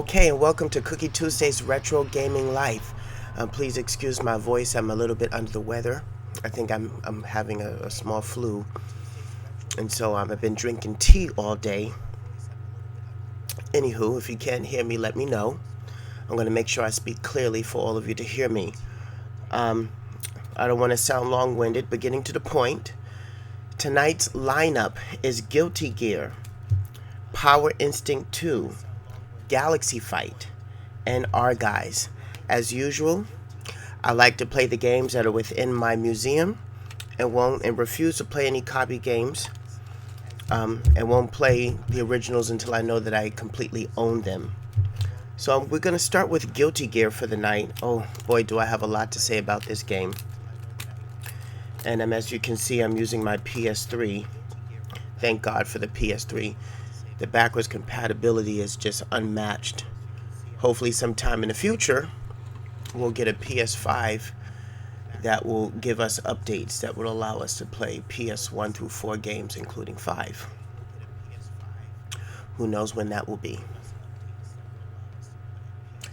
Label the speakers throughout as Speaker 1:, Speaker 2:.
Speaker 1: Okay, and welcome to Cookie Tuesday's Retro Gaming Life. Please excuse my voice. I'm a little bit under the weather. I think I'm having a small flu, and so I've been drinking tea all day. Anywho, if you can't hear me, let me know. I'm going to make sure I speak clearly for all of you to hear me. I don't want to sound long-winded, but getting to the point. Tonight's lineup is Guilty Gear, Power Instinct 2, Galaxy Fight, and EHRGEIZ. As usual, I like to play the games that are within my museum and refuse to play any copy games, and won't play the originals until I know that I completely own them. So we're going to start with Guilty Gear for the night. Oh boy, do I have a lot to say about this game. And as you can see, I'm using my PS3. Thank God for the PS3. The backwards compatibility is just unmatched. Hopefully sometime in the future, we'll get a PS5 that will give us updates that will allow us to play PS1 through 4 games, including 5. Who knows when that will be.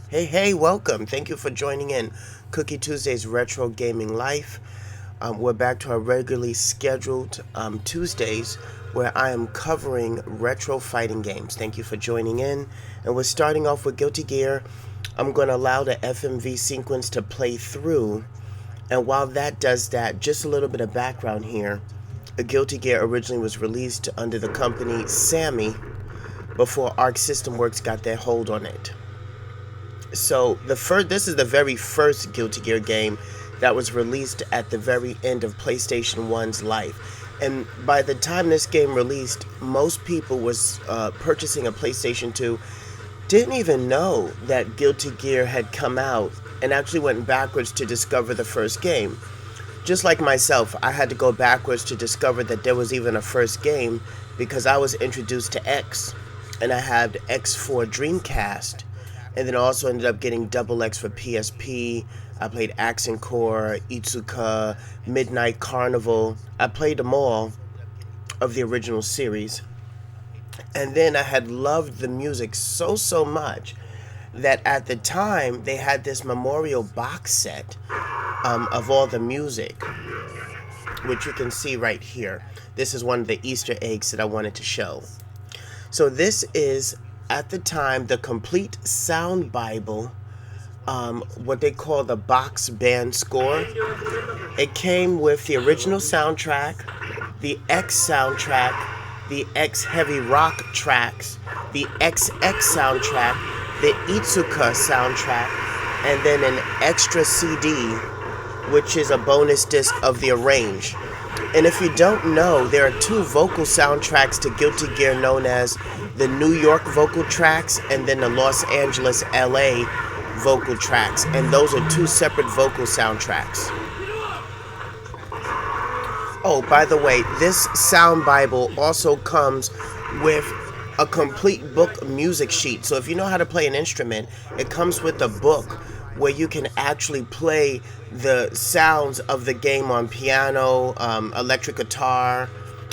Speaker 1: Hey, welcome. Thank you for joining in Cookie Tuesday's Retro Gaming Life. We're back to our regularly scheduled Tuesdays where I am covering retro fighting games. Thank you for joining in. And we're starting off with Guilty Gear. I'm going to allow the FMV sequence to play through. And while that does that, just a little bit of background here. Guilty Gear originally was released under the company Sammy before Arc System Works got their hold on it. So this is the very first Guilty Gear game that was released at the very end of PlayStation 1's life. And by the time this game released, most people was purchasing a PlayStation 2 didn't even know that Guilty Gear had come out and actually went backwards to discover the first game. Just like myself, I had to go backwards to discover that there was even a first game because I was introduced to X, and I had X for Dreamcast, and then also ended up getting Double X for PSP. I played Accent Core, Itsuka, Midnight Carnival. I played them all of the original series. And then I had loved the music so much that at the time they had this memorial box set of all the music, which you can see right here. This is one of the Easter eggs that I wanted to show. So this is, at the time, the complete sound Bible, what they call the box band score. It came with the original soundtrack, the X soundtrack, the X heavy rock tracks, the XX soundtrack, the Itsuka soundtrack, and then an extra CD, which is a bonus disc of the Arrange. And if you don't know, there are 2 vocal soundtracks to Guilty Gear known as the New York vocal tracks and then the Los Angeles, LA vocal tracks, and those are 2 separate vocal soundtracks. Oh, by the way, this sound Bible also comes with a complete book music sheet. So if you know how to play an instrument, it comes with a book where you can actually play the sounds of the game on piano, electric guitar,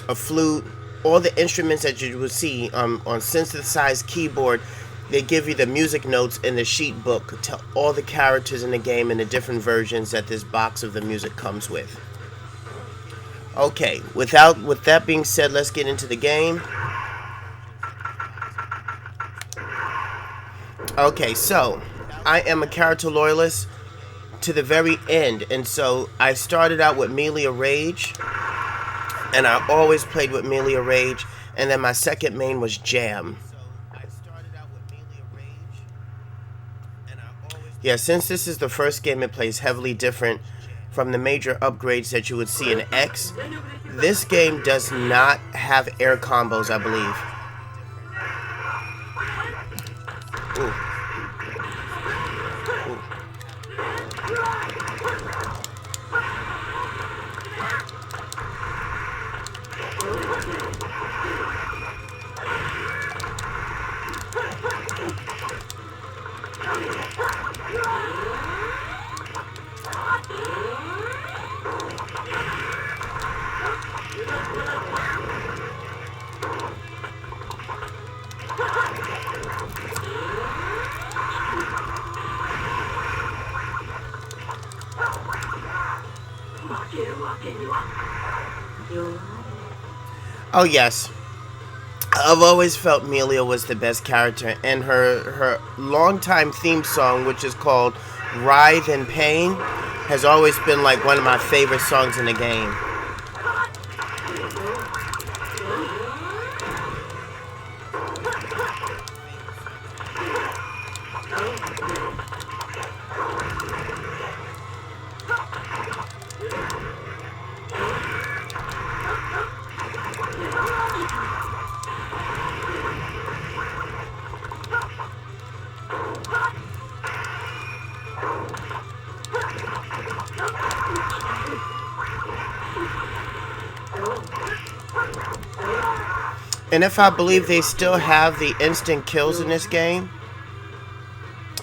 Speaker 1: a flute, all the instruments that you will see on synthesized keyboard. They give you the music notes in the sheet book to all the characters in the game and the different versions that this box of the music comes with. Okay, with that being said, let's get into the game. Okay, so I am a character loyalist to the very end, and so I started out with Melee Rage, and I always played with Melee Rage, and then my second main was Jam. Yeah, since this is the first game, it plays heavily different from the major upgrades that you would see in X. This game does not have air combos, I believe. Ooh. Oh yes, I've always felt Melia was the best character, and her longtime theme song, which is called "Writhe in Pain," has always been like one of my favorite songs in the game. And if I believe they still have the instant kills in this game,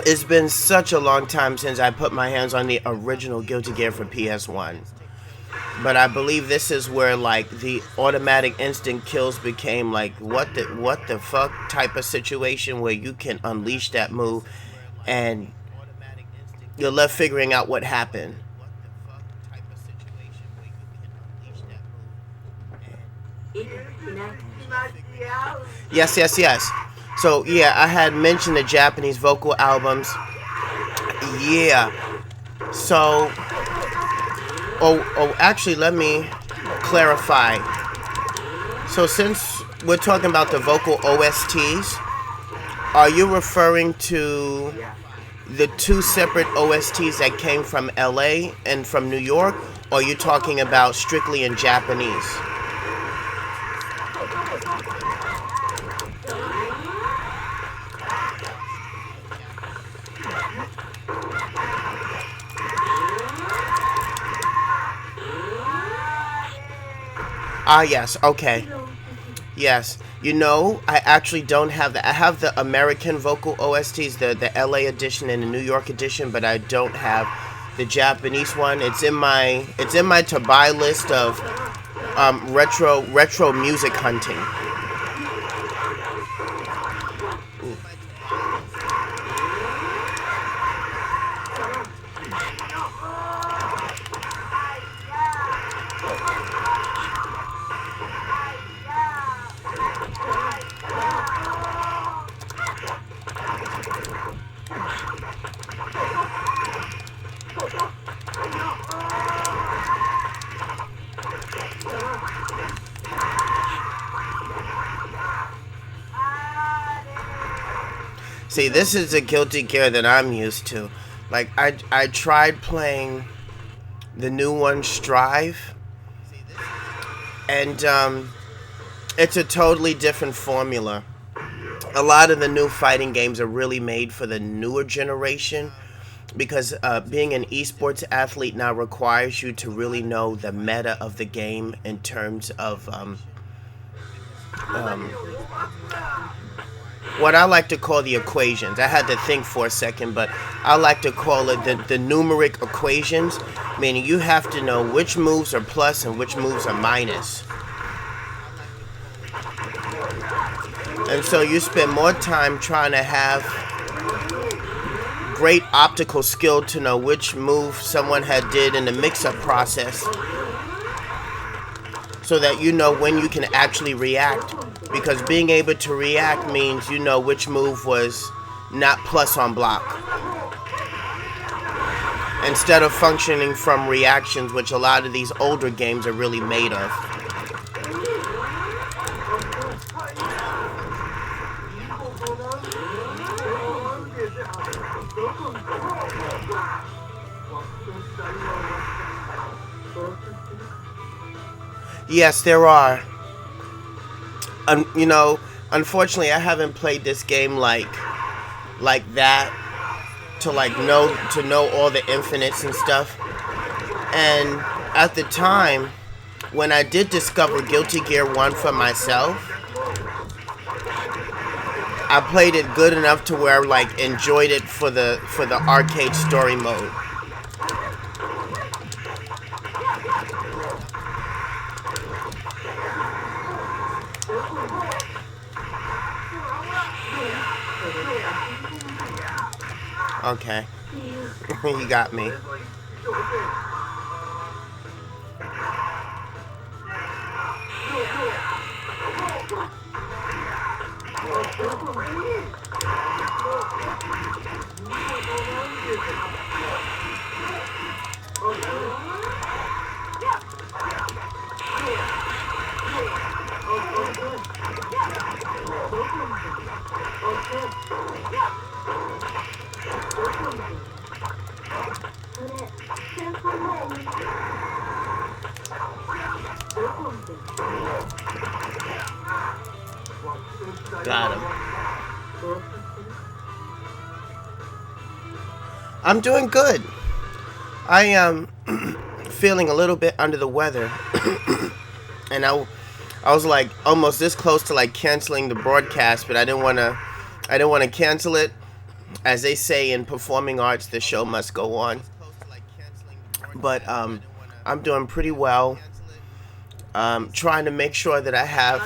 Speaker 1: it's been such a long time since I put my hands on the original Giruti Gia for PSOne. But I believe this is where like the automatic instant kills became like what the fuck type of situation where you can unleash that move and you're left figuring out what happened. Yes, yes, yes. So yeah, I had mentioned the Japanese vocal albums. Yeah. So actually let me clarify. So since we're talking about the vocal OSTs, are you referring to the two separate OSTs that came from LA and from New York, or are you talking about strictly in Japanese? Ah, yes, okay. Yes. You know, I actually don't have that. I have the American vocal OSTs, the LA edition and the New York edition, but I don't have the Japanese one. It's in my to buy list of retro music hunting. See, this is the Giruti Gia that I'm used to. Like, I tried playing the new one, Strive, and it's a totally different formula. A lot of the new fighting games are really made for the newer generation because being an esports athlete now requires you to really know the meta of the game in terms of what I like to call the equations. I had to think for a second, but I like to call it the numeric equations, meaning you have to know which moves are plus and which moves are minus. And so you spend more time trying to have great optical skill to know which move someone had did in the mix-up process so that you know when you can actually react. Because being able to react means you know which move was not plus on block. Instead of functioning from reactions, which a lot of these older games are really made of. Yes, there are. You know, unfortunately, I haven't played this game like that to know all the infinites and stuff. And at the time, when I did discover Giruti Gia 1 for myself, I played it good enough to where I like enjoyed it for the arcade story mode. Okay. You got me. Got him. I'm doing good. I am feeling a little bit under the weather. And I was like almost this close to like canceling the broadcast, but I didn't want to cancel it. As they say in performing arts, the show must go on. But I'm doing pretty well. Trying to make sure that I have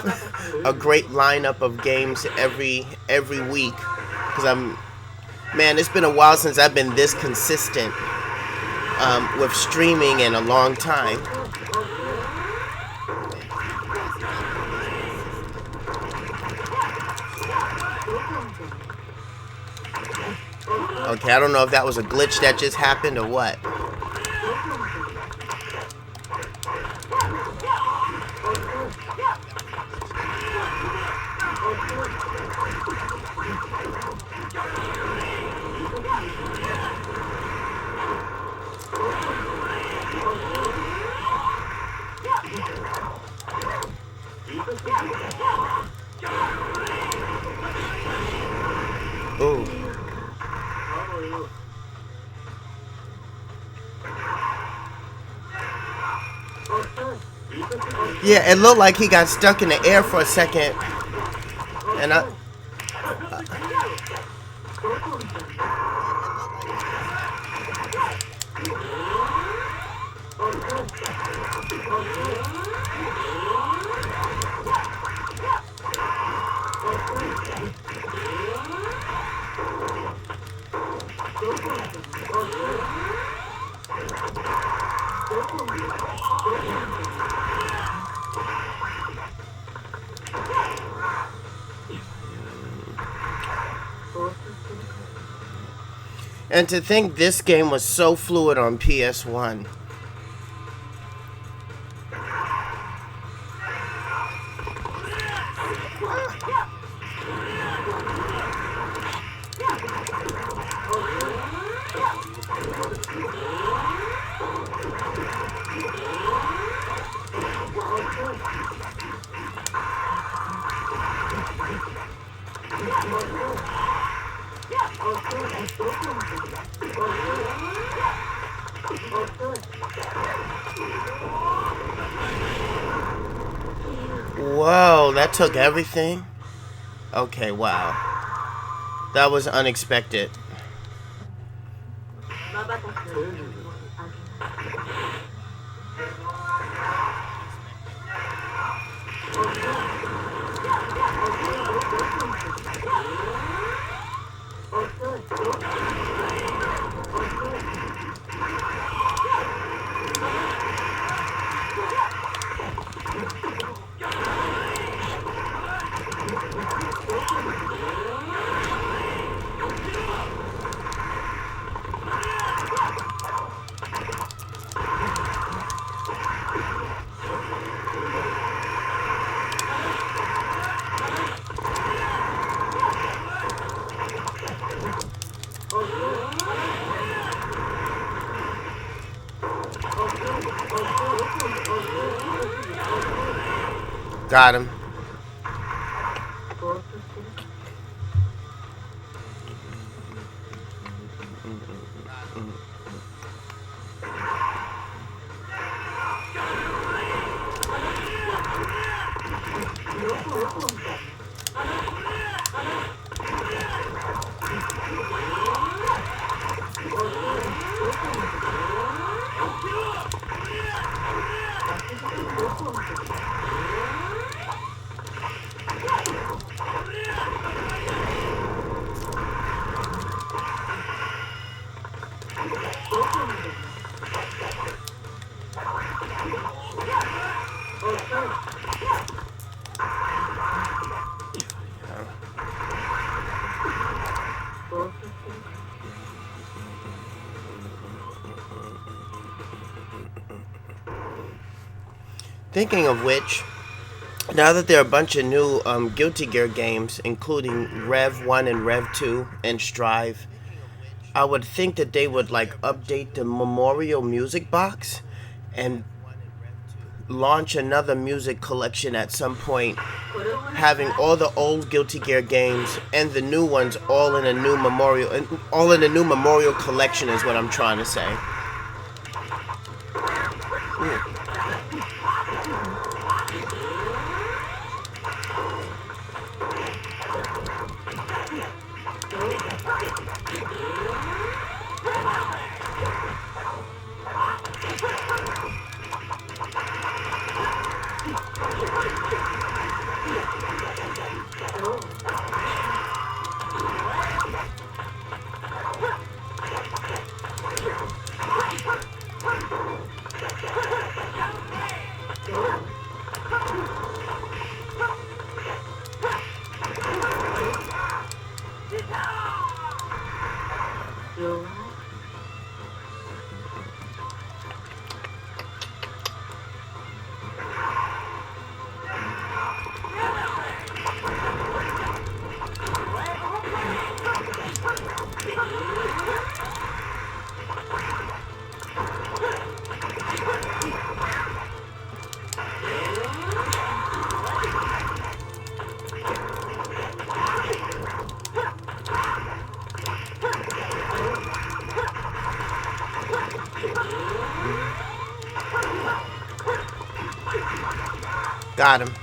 Speaker 1: a great lineup of games every week, because man, it's been a while since I've been this consistent with streaming in a long time. Okay, I don't know if that was a glitch that just happened or what. Ooh. Yeah, it looked like he got stuck in the air for a second, and and to think this game was so fluid on PS1. Whoa, that took everything? Okay, wow. That was unexpected. Got him. Thinking of which, Now that there are a bunch of new Guilty Gear games, including Rev 1 and Rev 2 and Strive, I would think that they would like update the Memorial Music Box and launch another music collection at some point, having all the old Guilty Gear games and the new ones all in a new memorial collection is what I'm trying to say. Got him.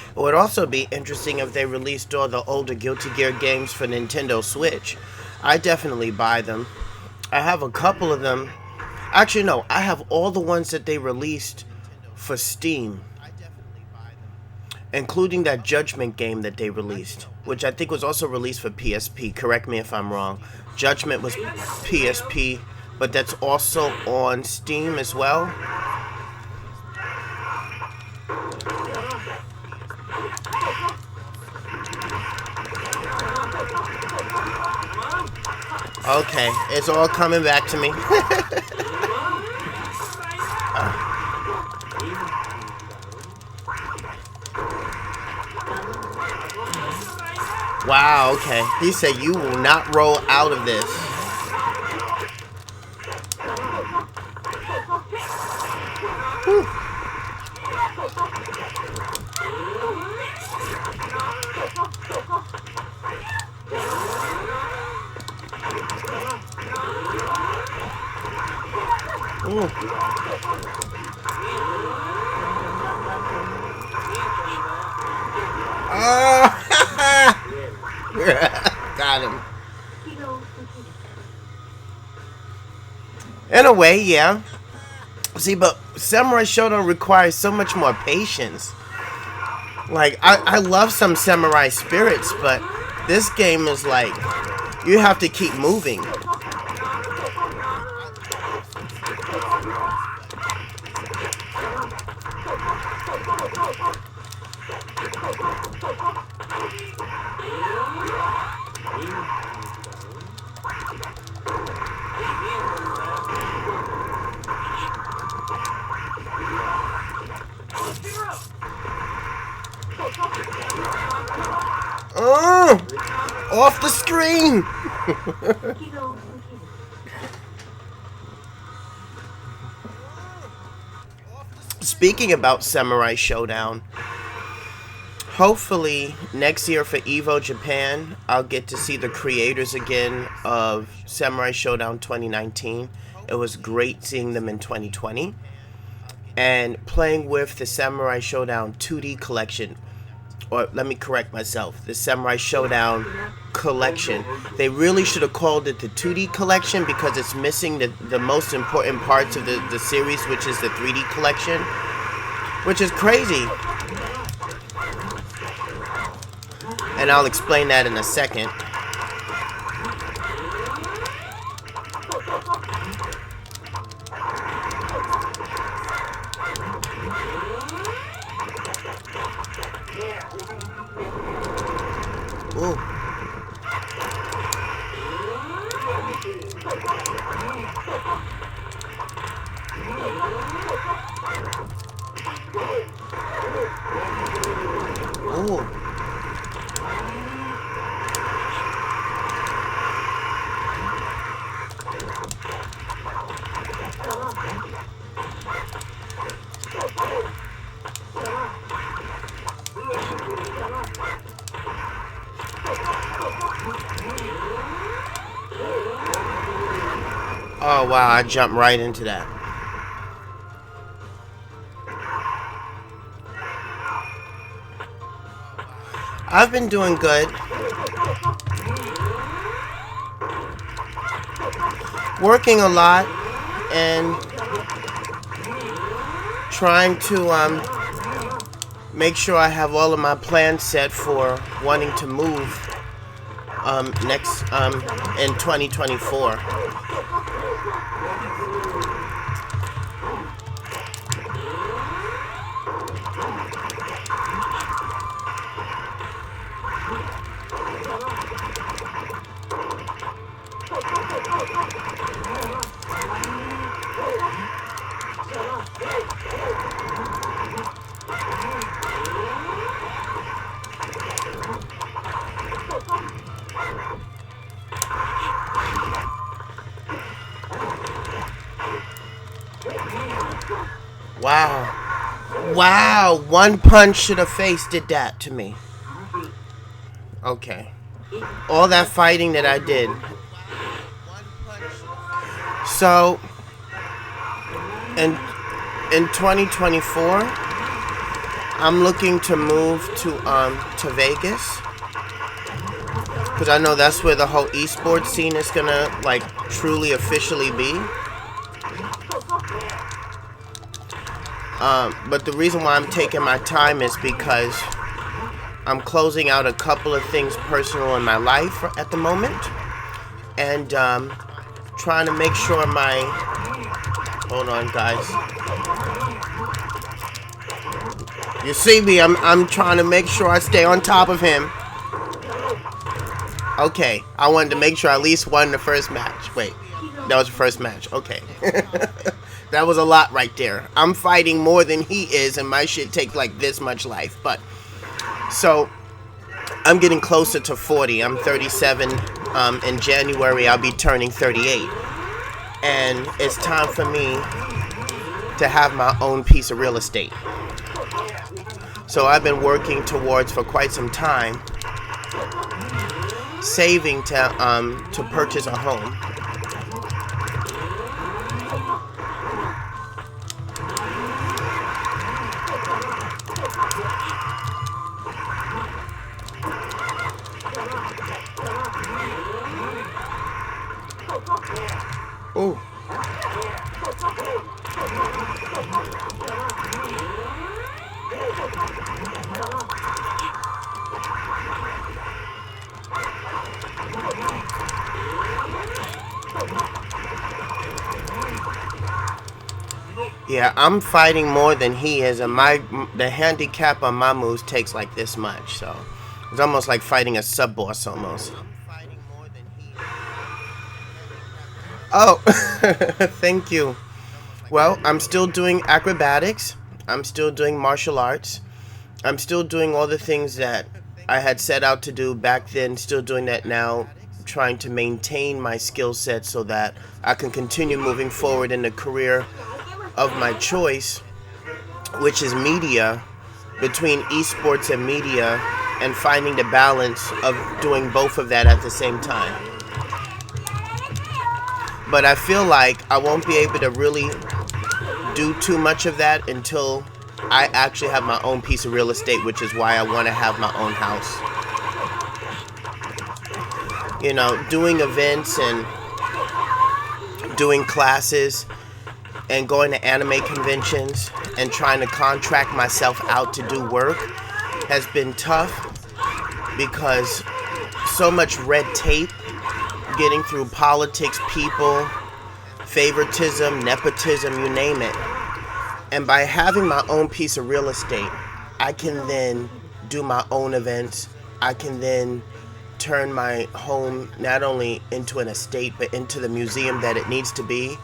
Speaker 1: It would also be interesting if they released all the older Guilty Gear games for Nintendo Switch. I definitely buy them. I have a couple of them. Actually, no, I have all the ones that they released for Steam, including that Judgment game that they released, which I think was also released for PSP. Correct me if I'm wrong. Judgment was PSP, but that's also on Steam as well. Okay, it's all coming back to me. Wow, okay. He said you will not roll out of this. Whew. Got him. In a way, yeah. See, but Samurai Shodown requires so much more patience. Like, I love some Samurai Spirits, but this game is like, you have to keep moving. Off the screen! Speaking about Samurai Shodown, hopefully next year for Evo Japan, I'll get to see the creators again of Samurai Shodown 2019. It was great seeing them in 2020. And playing with the Samurai Shodown 2D collection. Or let me correct myself, the Samurai Shodown collection. They really should have called it the 2D collection because it's missing the most important parts of the series, which is the 3D collection, which is crazy. And I'll explain that in a second. Ooh. Ooh. Oh wow, I jumped right into that. I've been doing good. Working a lot and trying to make sure I have all of my plans set for wanting to move next in 2024. Wow. Wow, one punch to the face did that to me. Okay. All that fighting that I did. So, in 2024, I'm looking to move to Vegas. Because I know that's where the whole esports scene is gonna, like, truly officially be. But the reason why I'm taking my time is because I'm closing out a couple of things personal in my life at the moment, and trying to make sure my, hold on guys, you see me, I'm trying to make sure I stay on top of him. Okay, I wanted to make sure I at least won the first match. Wait, that was the first match. Okay. That was a lot right there. I'm fighting more than he is, and my shit takes like this much life. But, so, I'm getting closer to 40. I'm 37. In January, I'll be turning 38. And it's time for me to have my own piece of real estate. So I've been working towards, for quite some time, saving to purchase a home. Ooh. Yeah, I'm fighting more than he is, and the handicap on my moves takes like this much, so it's almost like fighting a sub-boss almost. Oh, thank you. Well, I'm still doing acrobatics. I'm still doing martial arts. I'm still doing all the things that I had set out to do back then, still doing that now, trying to maintain my skill set so that I can continue moving forward in the career of my choice, which is media, between esports and media, and finding the balance of doing both of that at the same time. But I feel like I won't be able to really do too much of that until I actually have my own piece of real estate, which is why I want to have my own house. You know, doing events and doing classes and going to anime conventions and trying to contract myself out to do work has been tough because so much red tape, getting through politics, people, favoritism, nepotism, you name it. And by having my own piece of real estate, I can then do my own events. I can then turn my home not only into an estate, but into the museum that it needs to be.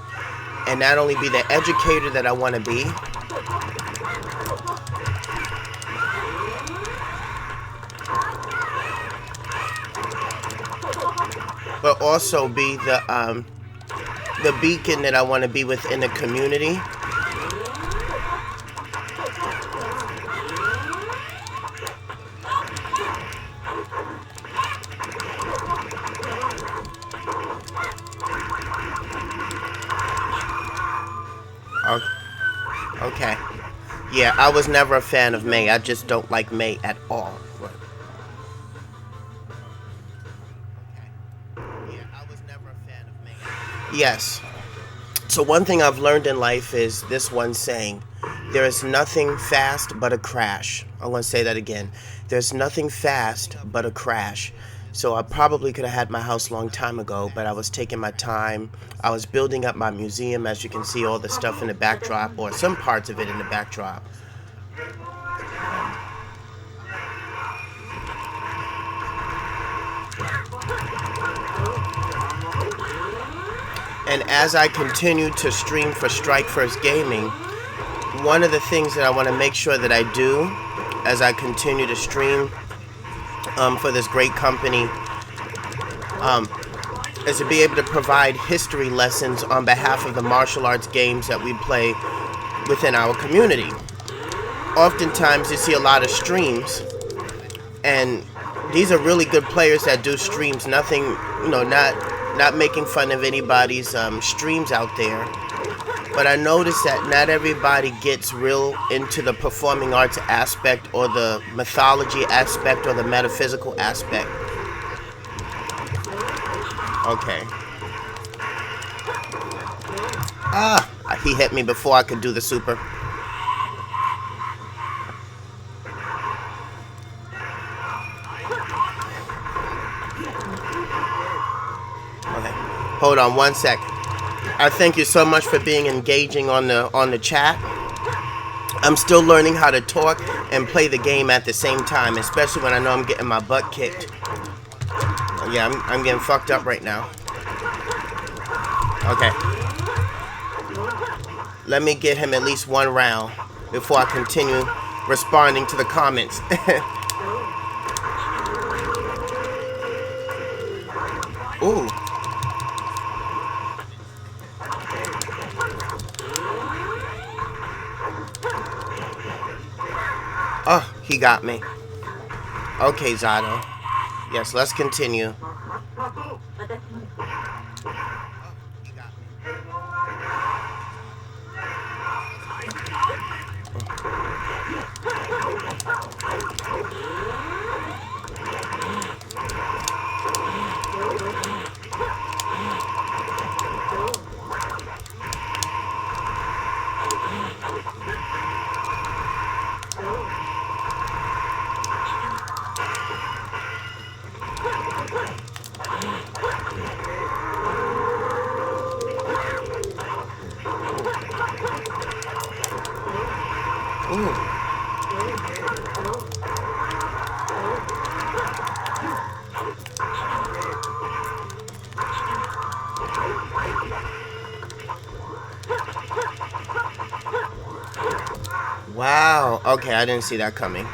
Speaker 1: and not only be the educator that I want to be, but also be the beacon that I want to be within the community. Okay. Yeah, I was never a fan of May. I just don't like May at all. Yes. So one thing I've learned in life is this one saying, there is nothing fast but a crash. I'm going to say that again. There's nothing fast but a crash. So I probably could have had my house a long time ago, but I was taking my time. I was building up my museum, as you can see all the stuff in the backdrop, or some parts of it in the backdrop. And as I continue to stream for Strike First Gaming, one of the things that I want to make sure that I do as I continue to stream for this great company is to be able to provide history lessons on behalf of the martial arts games that we play within our community. Oftentimes you see a lot of streams, and these are really good players that do streams. Nothing, you know, not making fun of anybody's streams out there, but I noticed that not everybody gets real into the performing arts aspect or the mythology aspect or the metaphysical aspect. Okay. Ah, he hit me before I could do the super. Okay. Hold on one sec. I thank you so much for being engaging on the chat. I'm still learning how to talk and play the game at the same time, especially when I know I'm getting my butt kicked. Yeah, I'm getting fucked up right now. Okay. Let me get him at least one round before I continue responding to the comments. Ooh. Oh, he got me. Okay, Zato. Yes, let's continue. Wow. Okay, I didn't see that coming.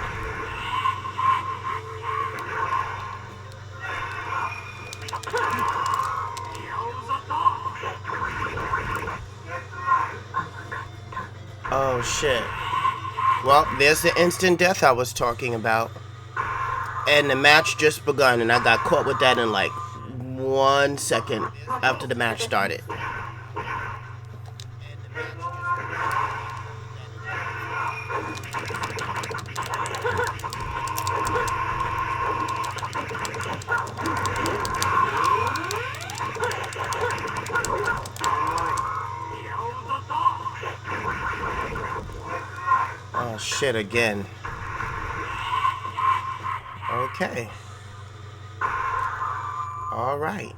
Speaker 1: Oh, shit. Well, there's the instant death I was talking about. And the match just begun, and I got caught with that in like 1 second after the match started. Oh, shit, again. Okay. All right.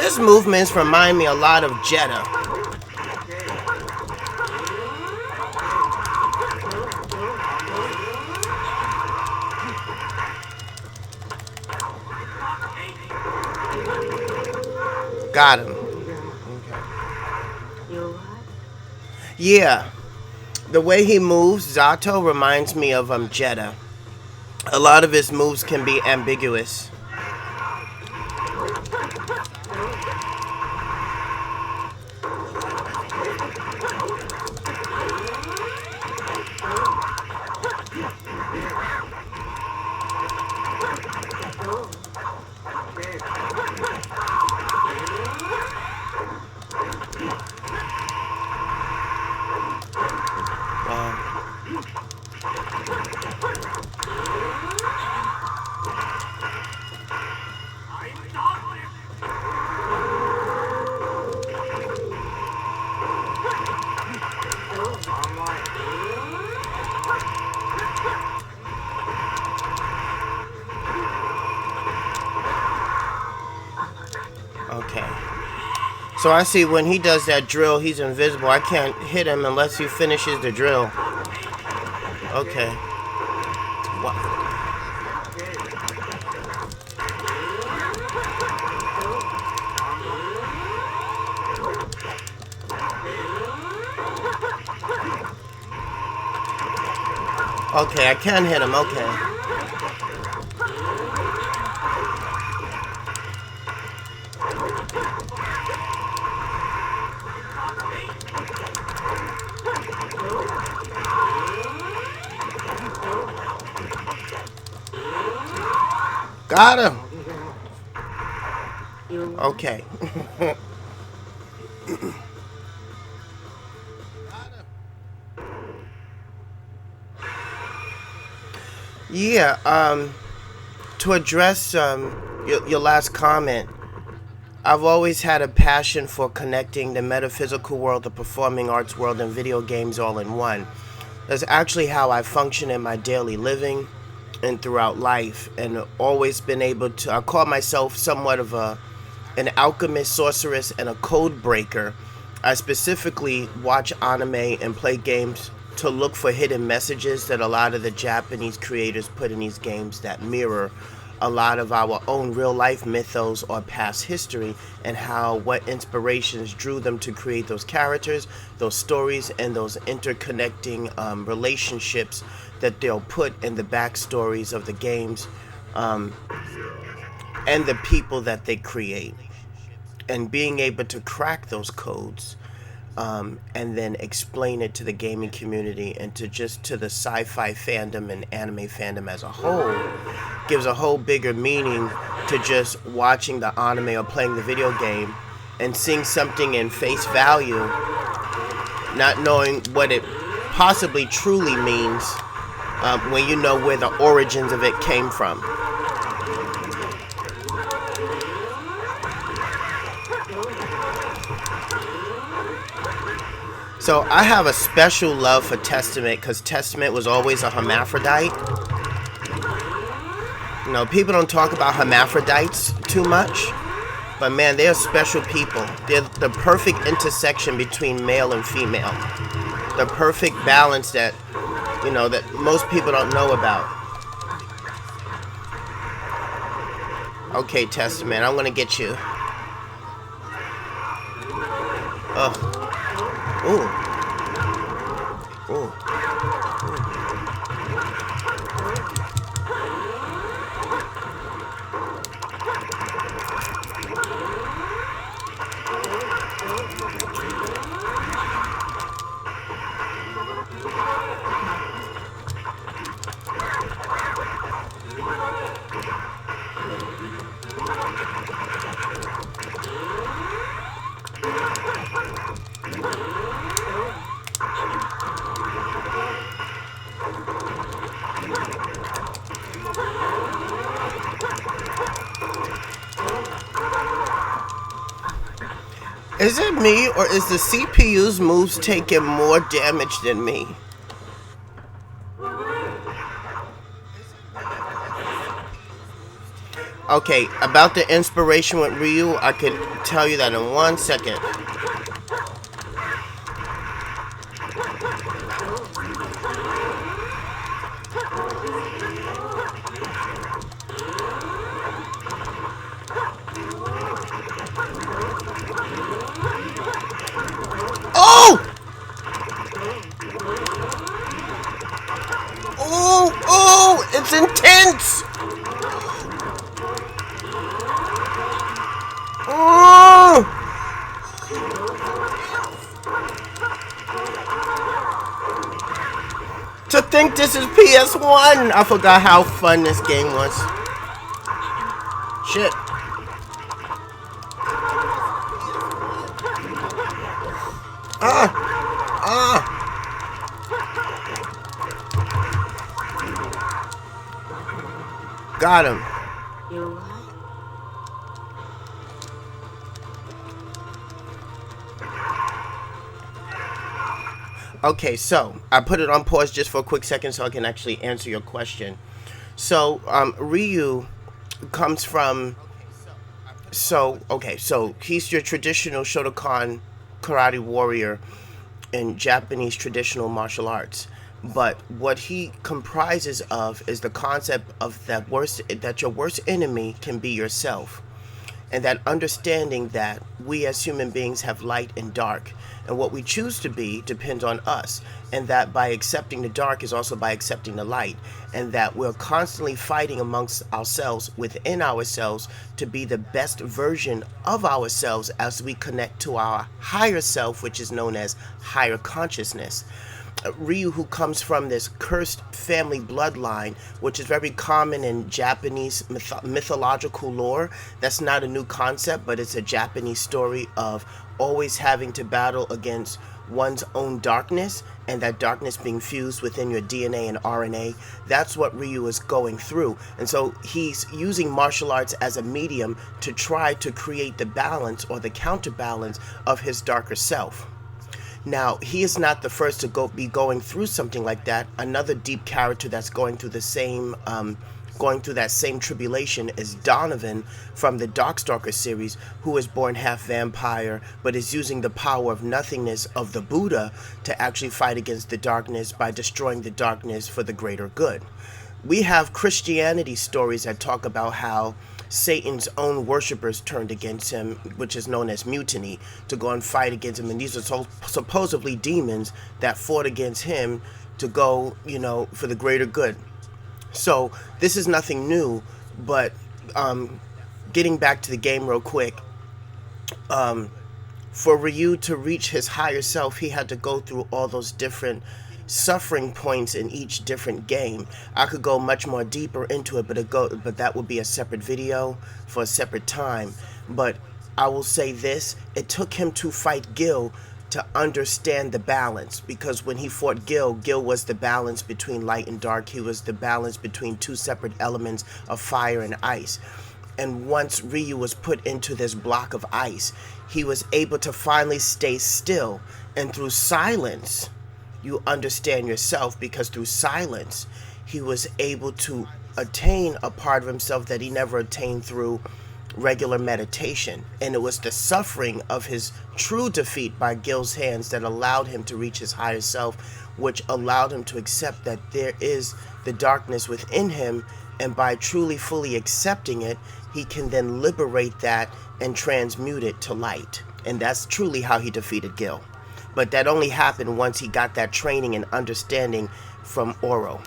Speaker 1: His movements remind me a lot of Jeddah. Got him. Okay. Yeah. The way he moves, Zato reminds me of Jeddah. A lot of his moves can be ambiguous. Okay. So I see when he does that drill, he's invisible. I can't hit him unless he finishes the drill. Okay. What? Okay, I can hit him. Okay. Got him. Okay. Yeah, to address your last comment, I've always had a passion for connecting the metaphysical world, the performing arts world, and video games all in one. That's actually how I function in my daily living and throughout life, and always been able to, I call myself somewhat of an alchemist, sorceress, and a code breaker. I specifically watch anime and play games to look for hidden messages that a lot of the Japanese creators put in these games that mirror a lot of our own real life mythos or past history, and what inspirations drew them to create those characters, those stories, and those interconnecting relationships that they'll put in the backstories of the games, and the people that they create, and being able to crack those codes, and then explain it to the gaming community and to the sci-fi fandom and anime fandom as a whole, gives a whole bigger meaning to just watching the anime or playing the video game and seeing something in face value, not knowing what it possibly truly means, when you know where the origins of it came from. So I have a special love for Testament because Testament was always a hermaphrodite. You know, people don't talk about hermaphrodites too much, but man, they're special people. They're the perfect intersection between male and female. The perfect balance that, you know, that most people don't know about. Okay, Testament, I'm gonna get you. Oh. Ooh. Ooh. Is it me, or is the CPU's moves taking more damage than me? Okay, about the inspiration with Ryu, I can tell you that in 1 second. Oh! Oh! Oh! It's intense! Oh! To think this is PS1! I forgot how fun this game was. Shit. Got him. Okay, so I put it on pause just for a quick second so I can actually answer your question. So, Ryu comes from... So he's your traditional Shotokan karate warrior in Japanese traditional martial arts. But what he comprises of is the concept of that your worst enemy can be yourself. And that understanding that we as human beings have light and dark, and what we choose to be depends on us, and that by accepting the dark is also by accepting the light, and that we're constantly fighting amongst ourselves, within ourselves, to be the best version of ourselves as we connect to our higher self, which is known as higher consciousness. Ryu, who comes from this cursed family bloodline, which is very common in Japanese mythological lore. That's not a new concept, but it's a Japanese story of always having to battle against one's own darkness, and that darkness being fused within your DNA and RNA. That's what Ryu is going through. And so he's using martial arts as a medium to try to create the balance or the counterbalance of his darker self. Now, he is not the first to be going through something like that. Another deep character that's going through the same, that same tribulation is Donovan from the Darkstalker series, who is born half vampire, but is using the power of nothingness of the Buddha to actually fight against the darkness by destroying the darkness for the greater good. We have Christianity stories that talk about how Satan's own worshippers turned against him, which is known as mutiny, to go and fight against him. And these are supposedly demons that fought against him to go, for the greater good. So this is nothing new, but getting back to the game real quick, for Ryu to reach his higher self, he had to go through all those different suffering points in each different game. I could go much more deeper into it, but that would be a separate video for a separate time. But I will say this, it took him to fight Gil to understand the balance, because when he fought Gil was the balance between light and dark. He was the balance between two separate elements of fire and ice. And once Ryu was put into this block of ice, he was able to finally stay still, and through silence you understand yourself, because through silence he was able to attain a part of himself that he never attained through regular meditation. And it was the suffering of his true defeat by Gil's hands that allowed him to reach his higher self, which allowed him to accept that there is the darkness within him, and by truly fully accepting it, he can then liberate that and transmute it to light. And that's truly how he defeated Gil. But that only happened once he got that training and understanding from Oro.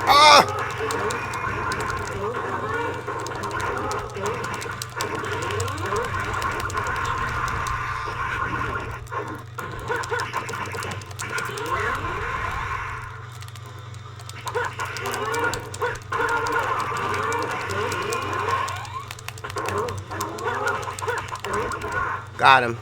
Speaker 1: Ah! Got him.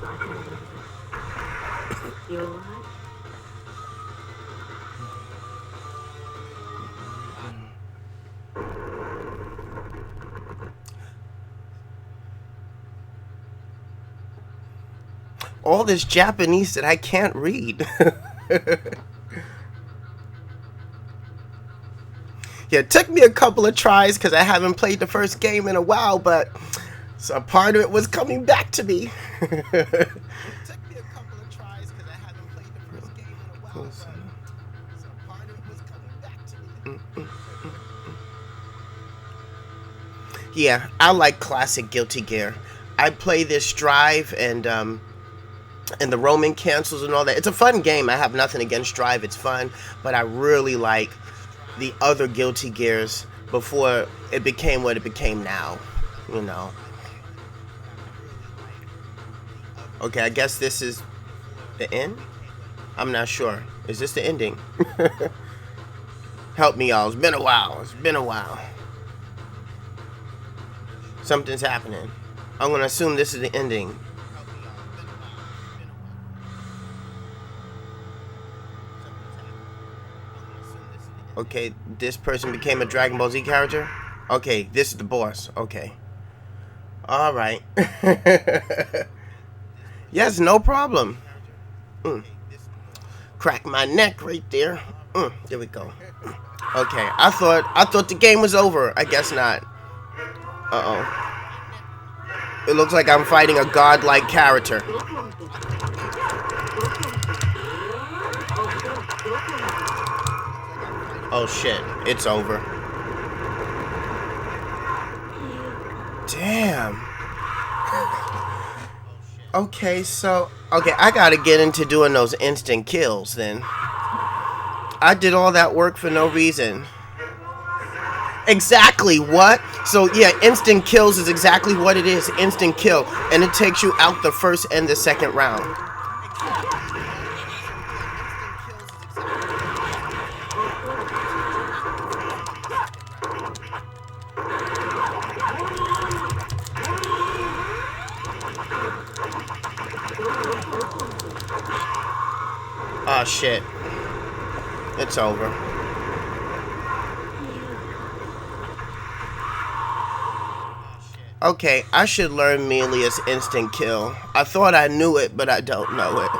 Speaker 1: all this Japanese that I can't read. Yeah, it took me a couple of tries because I haven't played the first game in a while, but so part of it was coming back to me. Yeah, I like classic Guilty Gear. I play this Strive and the Roman cancels and all that. It's a fun game. I have nothing against Strive. It's fun, but I really like the other Guilty Gears before it became what it became now, you know. Okay, I guess this is the end? I'm not sure. Is this the ending? Help me, y'all. It's been a while. It's been a while. Something's happening. I'm gonna assume this is the ending. Okay, this person became a Dragon Ball Z character? Okay, this is the boss. Okay. Alright. Yes, no problem. Crack my neck right there. There we go. Okay, I thought the game was over. I guess not. Uh-oh. It looks like I'm fighting a godlike character. Oh shit, it's over. Damn. Okay, so I gotta get into doing those instant kills then. I did all that work for no reason. Exactly, what? So yeah, instant kills is exactly what it is. Instant kill. And it takes you out the first and the second round. Oh shit. It's over. Okay, I should learn melee as instant kill. I thought I knew it, but I don't know it.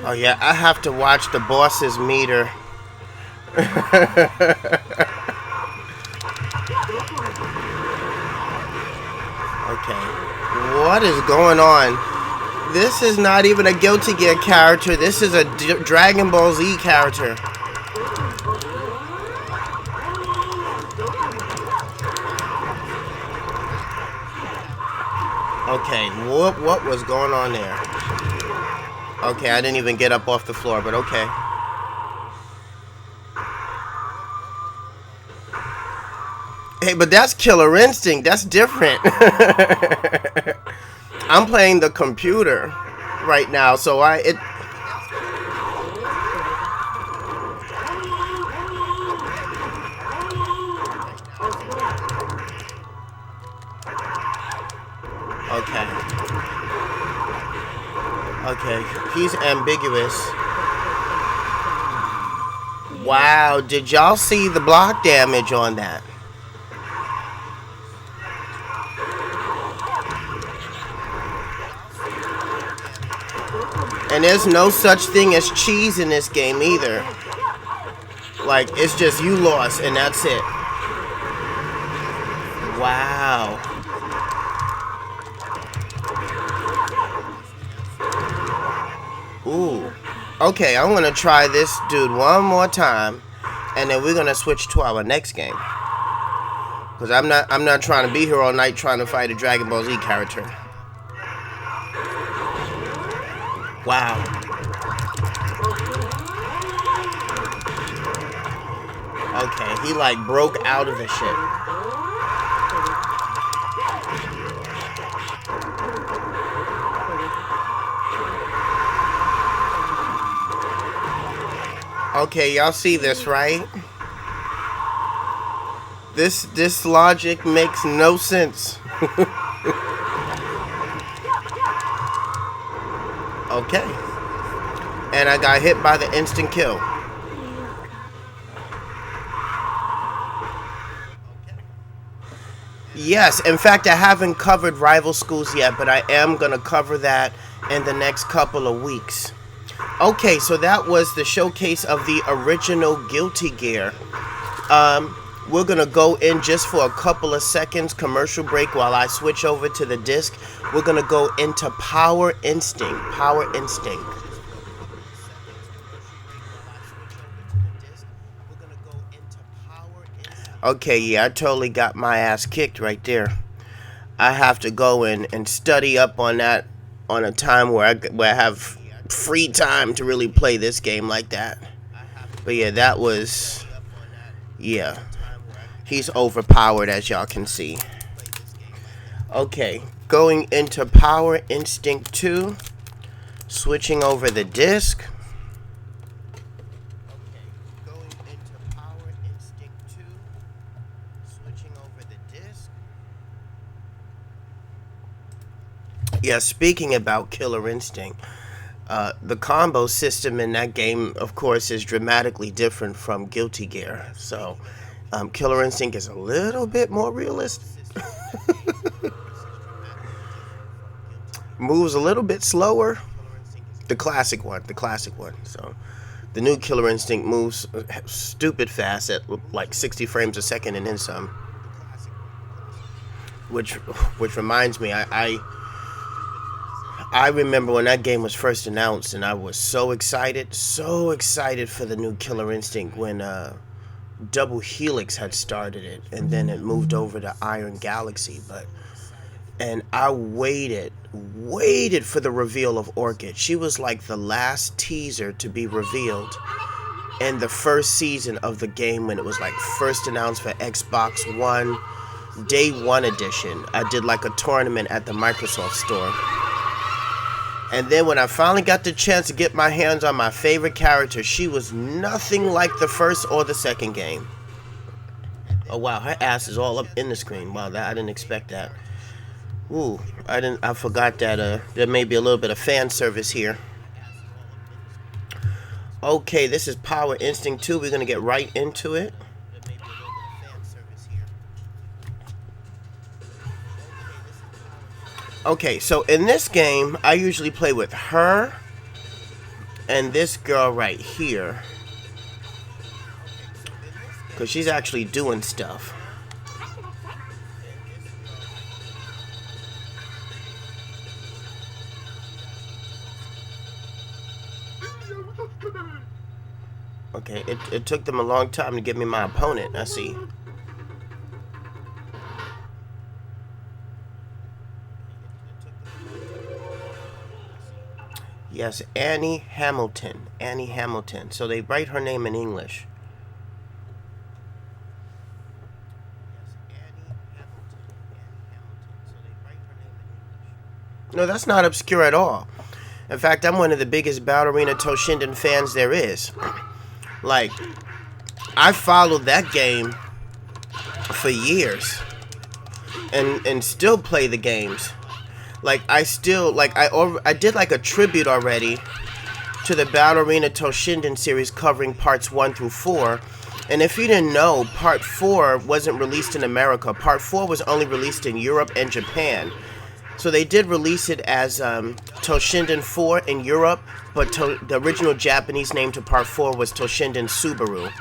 Speaker 1: Oh yeah, I have to watch the boss's meter. Okay, what is going on? This is not even a Guilty Gear character. This is a Dragon Ball Z character. Okay, what was going on there? Okay, I didn't even get up off the floor, but okay. Hey, but that's Killer Instinct. That's different. I'm playing the computer right now, so Okay. Okay, he's ambiguous. Wow, did y'all see the block damage on that? And there's no such thing as cheese in this game either. Like, it's just you lost and that's it. Wow. Ooh. Okay, I'm gonna try this dude one more time. and then we're gonna switch to our next game. Cause I'm not trying to be here all night trying to fight a Dragon Ball Z character. Wow. Okay, he like broke out of the shit. Okay, y'all see this, right? This logic makes no sense. Okay. And I got hit by the instant kill. Yes, in fact, I haven't covered rival schools yet, but I am going to cover that in the next couple of weeks. Okay, so that was the showcase of the original Giruti Gia. We're going to go in just for a couple of seconds, commercial break, while I switch over to the disc. We're going to go into Power Instinct. Power Instinct. Okay, yeah, I totally got my ass kicked right there. I have to go in and study up on that on a time where I have free time to really play this game like that. But yeah, that was... yeah. He's overpowered, as y'all can see. Okay, going into Power Instinct 2. Switching over the disc. Yeah, speaking about Killer Instinct, the combo system in that game, of course, is dramatically different from Giruti Gia. So, Killer Instinct is a little bit more realistic. Moves a little bit slower. The classic one. So, the new Killer Instinct moves stupid fast at like 60 frames a second and then some. Which reminds me, I remember when that game was first announced, and I was so excited for the new Killer Instinct when Double Helix had started it, and then it moved over to Iron Galaxy. And I waited for the reveal of Orchid. She was like the last teaser to be revealed in the first season of the game when it was like first announced for Xbox One, Day 1 edition. I did like a tournament at the Microsoft store. And then when I finally got the chance to get my hands on my favorite character, she was nothing like the first or the second game. Oh wow, her ass is all up in the screen. Wow, I didn't expect that. Ooh, I forgot that there may be a little bit of fan service here. Okay, this is Power Instinct 2. We're gonna get right into it. Okay, so in this game, I usually play with her and this girl right here, because she's actually doing stuff. Okay, it took them a long time to get me my opponent, I see. Yes, Annie Hamilton. Annie Hamilton. So they write her name in English. No, that's not obscure at all. In fact, I'm one of the biggest Ballerina Toshinden fans there is. Like, I followed that game for years and still play the games. Like, I did like a tribute already to the Ballerina Toshinden series covering parts 1 through 4. And if you didn't know, part 4 wasn't released in America. Part 4 was only released in Europe and Japan. So they did release it as Toshinden 4 in Europe, but the original Japanese name to part 4 was Toshinden Subaru.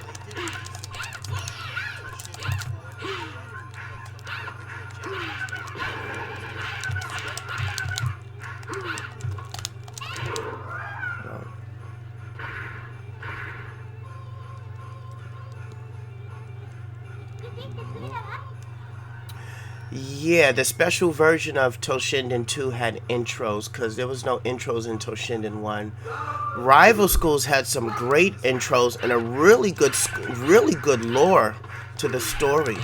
Speaker 1: Yeah, the special version of Toshinden 2 had intros because there was no intros in Toshinden 1. Rival Schools had some great intros and a really good lore to the story.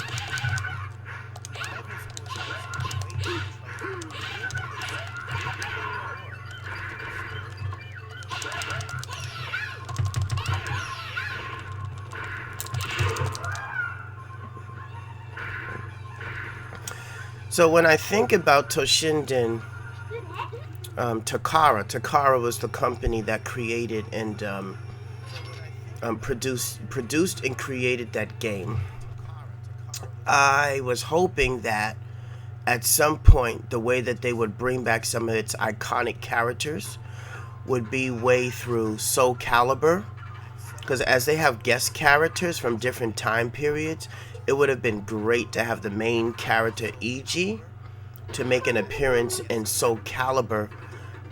Speaker 1: So when I think about Toshinden, Takara was the company that created and produced and created that game. I was hoping that at some point the way that they would bring back some of its iconic characters would be way through Soul Calibur, because as they have guest characters from different time periods, it would have been great to have the main character EG to make an appearance in Soul Calibur,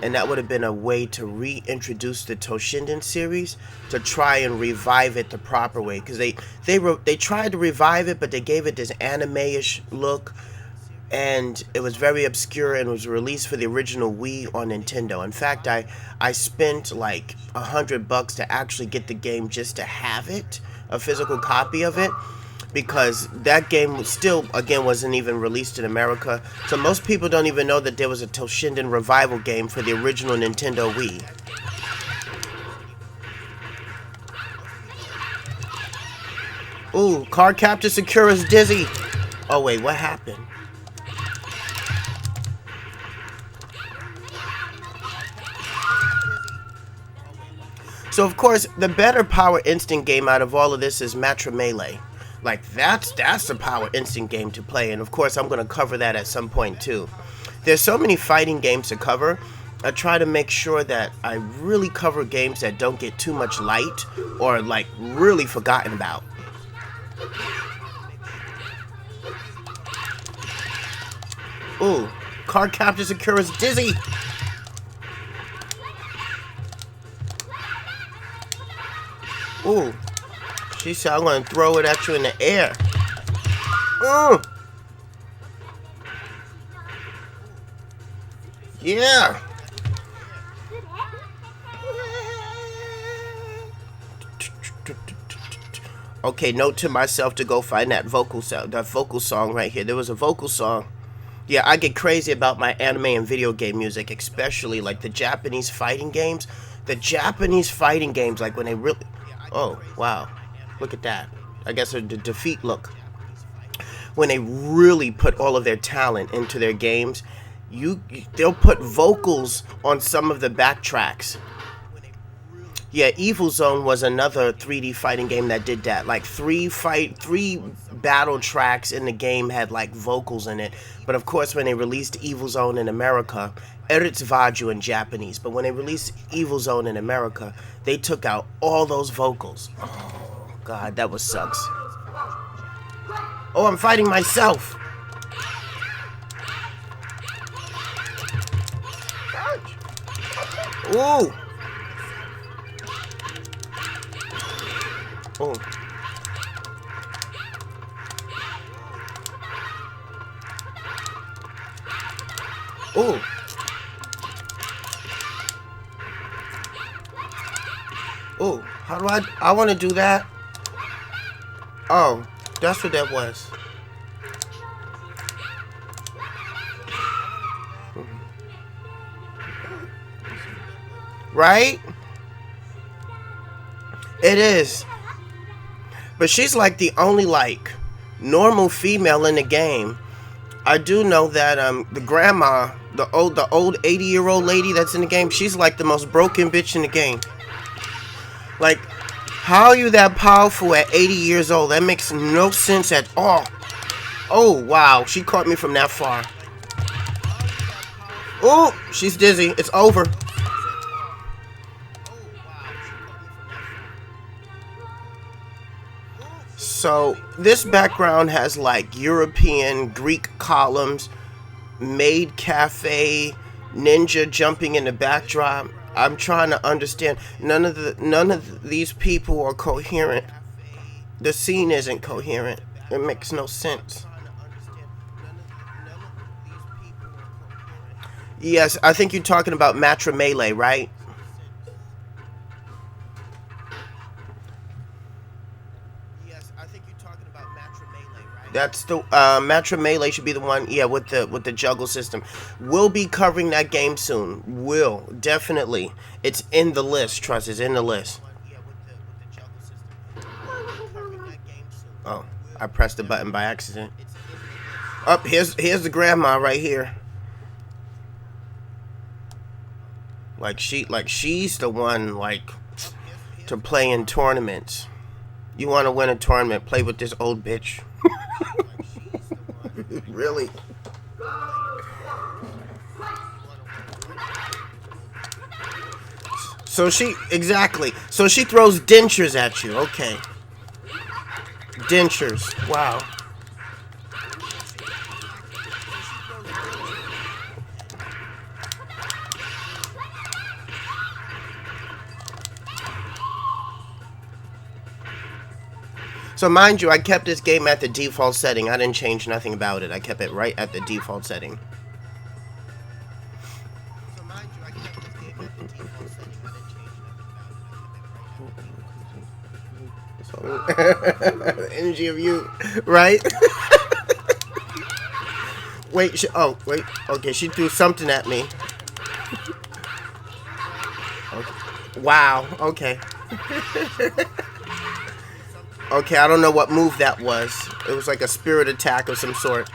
Speaker 1: and that would have been a way to reintroduce the Toshinden series to try and revive it the proper way, because they tried to revive it, but they gave it this anime-ish look, and it was very obscure and was released for the original Wii on Nintendo. In fact, I spent like $100 to actually get the game just to have it, a physical copy of it, because that game was still, again, wasn't even released in America. So most people don't even know that there was a Toshinden revival game for the original Nintendo Wii. Ooh, Card Captor Sakura's dizzy. Oh wait, what happened? So of course, the better Power Instinct game out of all of this is Matra Melee. Like, that's the Power Instinct game to play, and of course I'm going to cover that at some point too. There's so many fighting games to cover. I try to make sure that I really cover games that don't get too much light or like really forgotten about. Ooh, Card Captor Sakura's dizzy. Ooh. She said, I'm going to throw it at you in the air. Yeah. Okay, note to myself to go find that vocal song right here. There was a vocal song. Yeah, I get crazy about my anime and video game music, especially like the Japanese fighting games. The Japanese fighting games, like when they really... Oh, wow. Look at that. I guess the defeat look. When they really put all of their talent into their games, they'll put vocals on some of the backtracks. Yeah, Evil Zone was another 3D fighting game that did that. Like three battle tracks in the game had like vocals in it. But of course, when they released Evil Zone in America, EHRGEIZ in Japanese, but when they released Evil Zone in America, they took out all those vocals. God, that was sucks. Oh, I'm fighting myself. Ooh. Oh. Ooh. Ooh. How do I want to do that? Oh, that's what that was. Right? It is. But she's like the only like normal female in the game. I do know that the grandma, the old 80-year-old lady that's in the game, she's like the most broken bitch in the game. Like, how are you that powerful at 80 years old? That makes no sense at all. Oh, wow. She caught me from that far. Oh, she's dizzy. It's over. So, this background has like European, Greek columns, maid cafe, ninja jumping in the backdrop. I'm trying to understand. None of these people are coherent. The scene isn't coherent. It makes no sense. Yes, I think you're talking about Matra Melee, right? Yes, I think you're talking about Matra Melee, right? That's the Matra Melee should be the one, yeah, with the juggle system. We'll be covering that game soon. Will, definitely. It's in the list, trust, it's in the list. Oh, I pressed the button by accident. Up, here's the grandma right here. Like she's the one like to play in tournaments. You want to win a tournament? Play with this old bitch. Really? So she exactly. So she throws dentures at you. Okay. Dentures. Wow. So mind you, I kept this game at the default setting. I didn't change nothing about it. I kept it right at the default setting. So mind you, I kept this game at the default setting. I didn't change nothing about it. The energy of you, right? Wait, oh, wait. Okay, she threw something at me. Okay. Wow, okay. Okay, I don't know what move that was. It was like a spirit attack of some sort.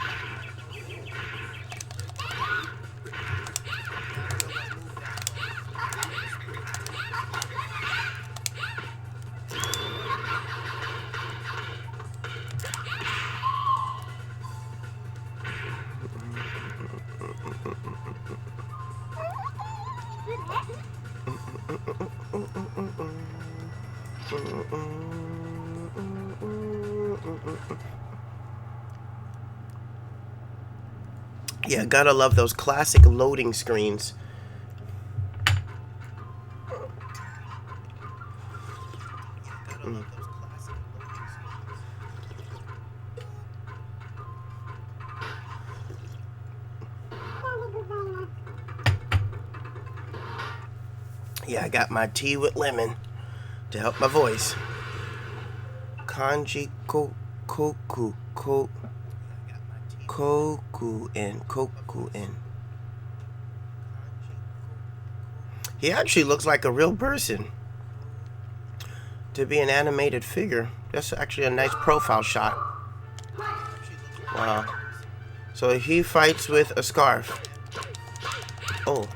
Speaker 1: Yeah, gotta love those classic loading screens. Yeah, I got my tea with lemon to help my voice. Kanji koku koku in. He actually looks like a real person. To be an animated figure. That's actually a nice profile shot. Wow. So he fights with a scarf. Oh.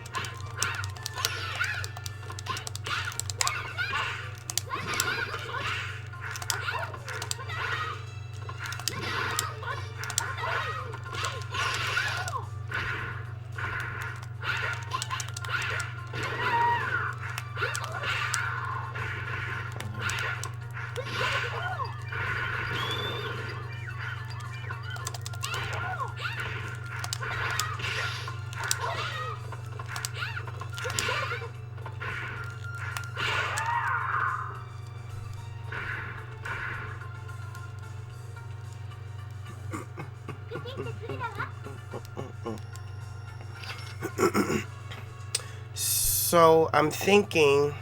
Speaker 1: So I'm thinking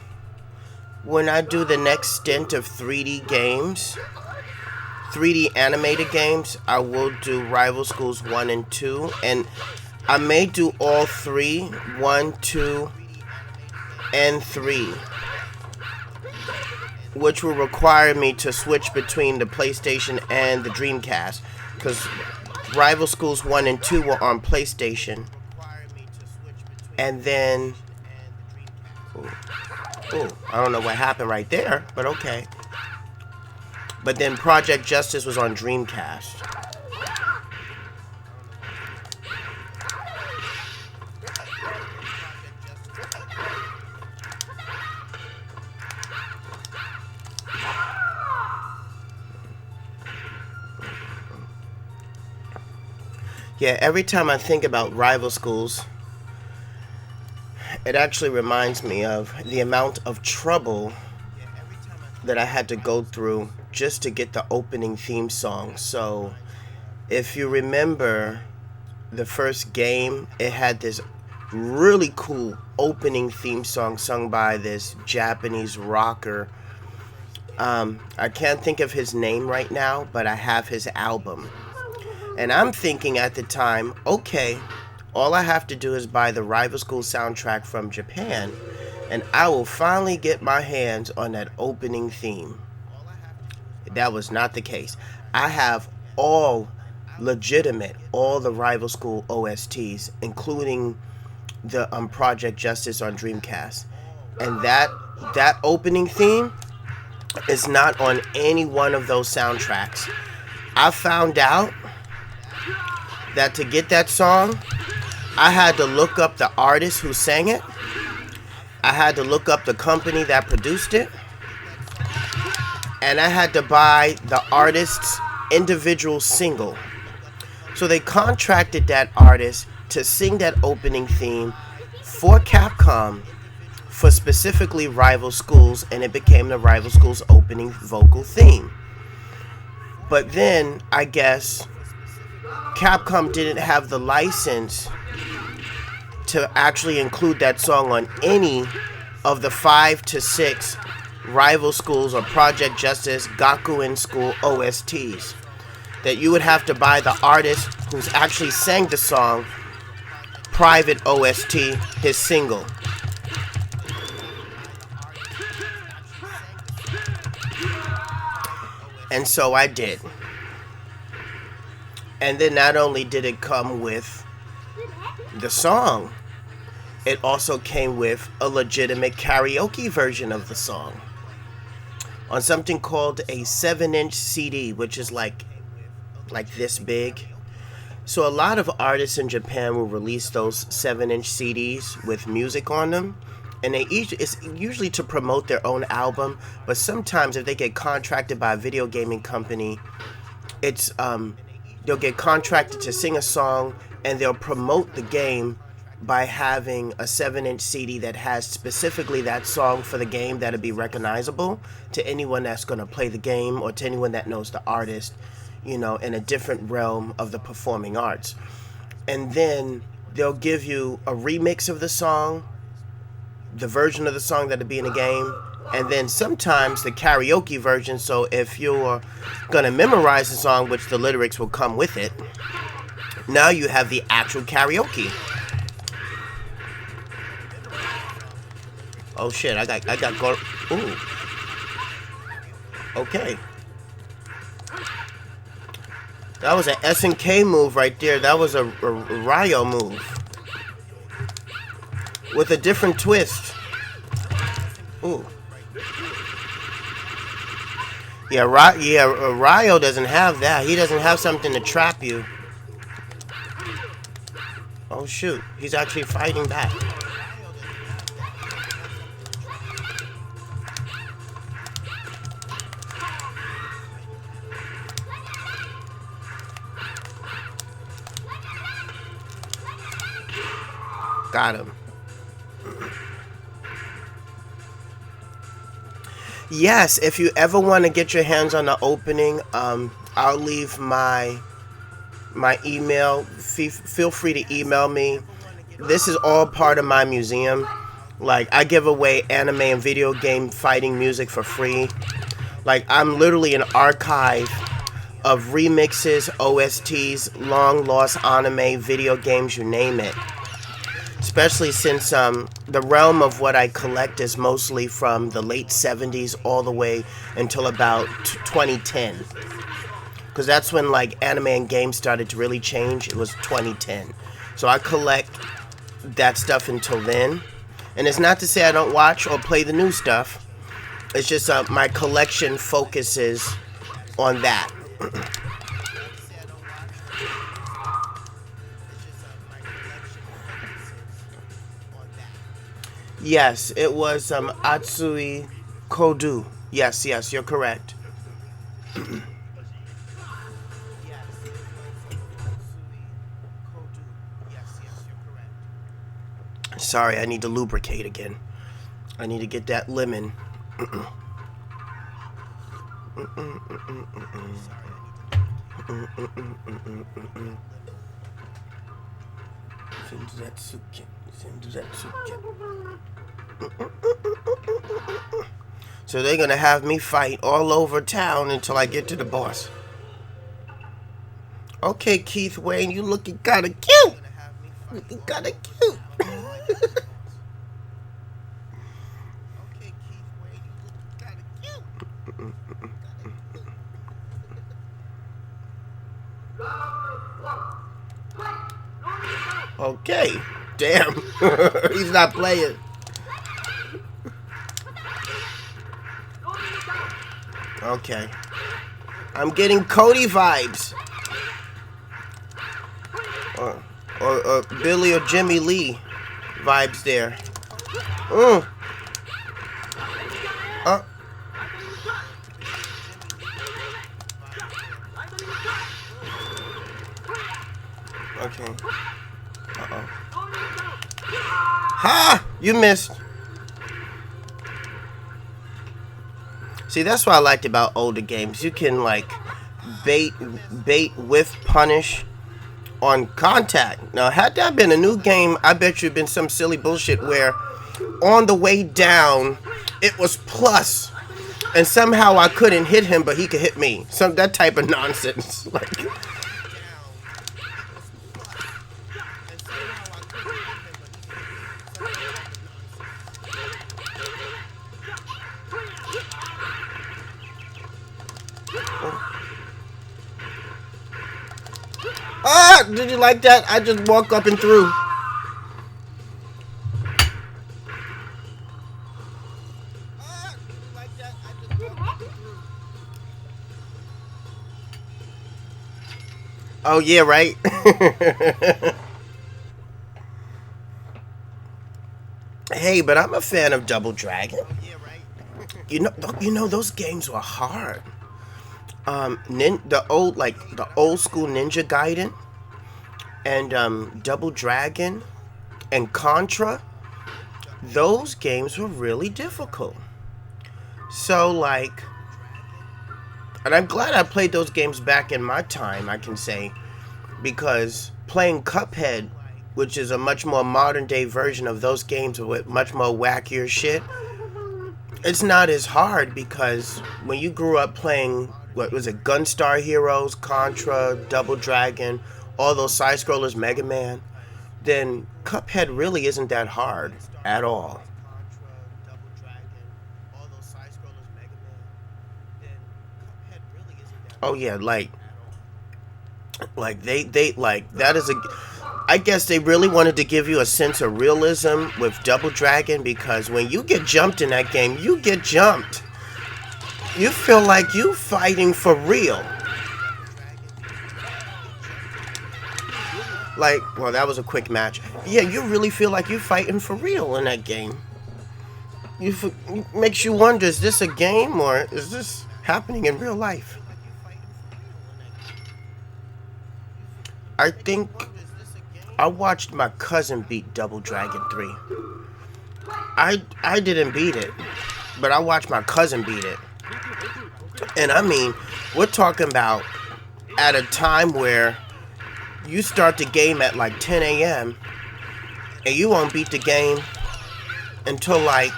Speaker 1: when I do the next stint of 3D games, 3D animated games, I will do Rival Schools 1 and 2, and I may do all 3, 1, 2, and 3, which will require me to switch between the PlayStation and the Dreamcast, because Rival Schools 1 and 2 were on PlayStation, and then ooh, I don't know what happened right there, but okay. But then Project Justice was on Dreamcast. Yeah, every time I think about Rival Schools, it actually reminds me of the amount of trouble that I had to go through just to get the opening theme song. So if you remember the first game, it had this really cool opening theme song sung by this Japanese rocker. I can't think of his name right now, but I have his album. And I'm thinking at the time, okay, all I have to do is buy the Rival School soundtrack from Japan, and I will finally get my hands on that opening theme. That was not the case. I have all the Rival School OSTs, including the Project Justice on Dreamcast. And that opening theme is not on any one of those soundtracks. I found out that to get that song, I had to look up the artist who sang it. I had to look up the company that produced it. And I had to buy the artist's individual single. So they contracted that artist to sing that opening theme for Capcom for specifically Rival Schools, and it became the Rival Schools opening vocal theme. But then, I guess, Capcom didn't have the license to actually include that song on any of the 5 to 6 Rival Schools or Project Justice Gakuen School OSTs. That you would have to buy the artist who's actually sang the song private OST, his single. And so I did. And then not only did it come with the song, it also came with a legitimate karaoke version of the song on something called a 7-inch CD, which is like this big. So a lot of artists in Japan will release those 7-inch CDs with music on them, and it's usually to promote their own album. But sometimes if they get contracted by a video gaming company, it's they'll get contracted to sing a song, and they'll promote the game by having a 7-inch CD that has specifically that song for the game that'll be recognizable to anyone that's going to play the game or to anyone that knows the artist, you know, in a different realm of the performing arts. And then they'll give you a remix of the song, the version of the song that'll be in the game, and then sometimes the karaoke version. So if you're going to memorize the song, which the lyrics will come with it, now you have the actual karaoke. Oh shit, I got go. Ooh. Okay. That was an SNK move right there. That was a Ryo move. With a different twist. Ooh. Yeah, Ryo doesn't have that. He doesn't have something to trap you. Oh shoot, he's actually fighting back. Got him. Yes, if you ever want to get your hands on the opening, I'll leave my email. Feel free to email me. This is all part of my museum. Like, I give away anime and video game fighting music for free. Like, I'm literally an archive of remixes, OSTs, long lost anime, video games, you name it. Especially since the realm of what I collect is mostly from the late 70s all the way until about 2010. Because that's when like anime and games started to really change. It was 2010. So I collect that stuff until then. And it's not to say I don't watch or play the new stuff. It's just my collection focuses on that. Yes, it was Atsui Kodu. Yes, you're correct. Sorry, I need to lubricate again. I need to get that lemon. So they're gonna have me fight all over town until I get to the boss. Okay, Keith Wayne, you looking kinda cute. Looking kinda cute. Okay, damn, he's not playing. Okay, I'm getting Cody vibes, or Billy or Jimmy Lee vibes there. Okay. Ha! You missed. See, that's what I liked about older games. You can like bait, whiff, punish on contact. Now, had that been a new game, I bet you it'd been some silly bullshit where on the way down it was plus, and somehow I couldn't hit him, but he could hit me. Some that type of nonsense. Like. Ah! Did you like that? I just walked up and threw. Oh yeah, right. Hey, but I'm a fan of Double Dragon. You know those games were hard. The old school Ninja Gaiden and Double Dragon and Contra, those games were really difficult. So like, and I'm glad I played those games back in my time, I can say, because playing Cuphead, which is a much more modern day version of those games with much more wackier shit, it's not as hard because when you grew up playing, what was it, Gunstar Heroes, Contra, Double Dragon, all those side-scrollers, Mega Man, then Cuphead really isn't that hard at all. Oh yeah, like they like, that is a, I guess they really wanted to give you a sense of realism with Double Dragon, because when you get jumped in that game, you get jumped. You feel like you fighting for real. Like, well, that was a quick match. Yeah, you really feel like you're fighting for real in that game. It makes you wonder, is this a game or is this happening in real life? I think I watched my cousin beat Double Dragon 3. I didn't beat it, but I watched my cousin beat it. And I mean, we're talking about at a time where you start the game at like 10 a.m. and you won't beat the game until like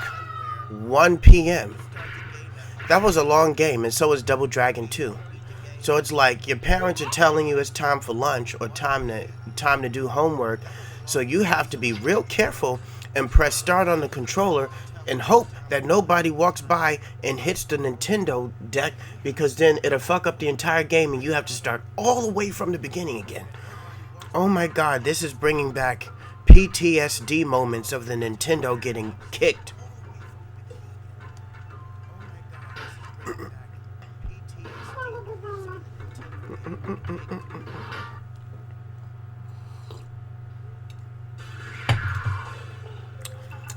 Speaker 1: 1 p.m. That was a long game, and so was Double Dragon 2. So it's like your parents are telling you it's time for lunch or time to do homework, so you have to be real careful and press start on the controller and hope that nobody walks by and hits the Nintendo deck, because then it'll fuck up the entire game and you have to start all the way from the beginning again. Oh my god, this is bringing back PTSD moments of the Nintendo getting kicked.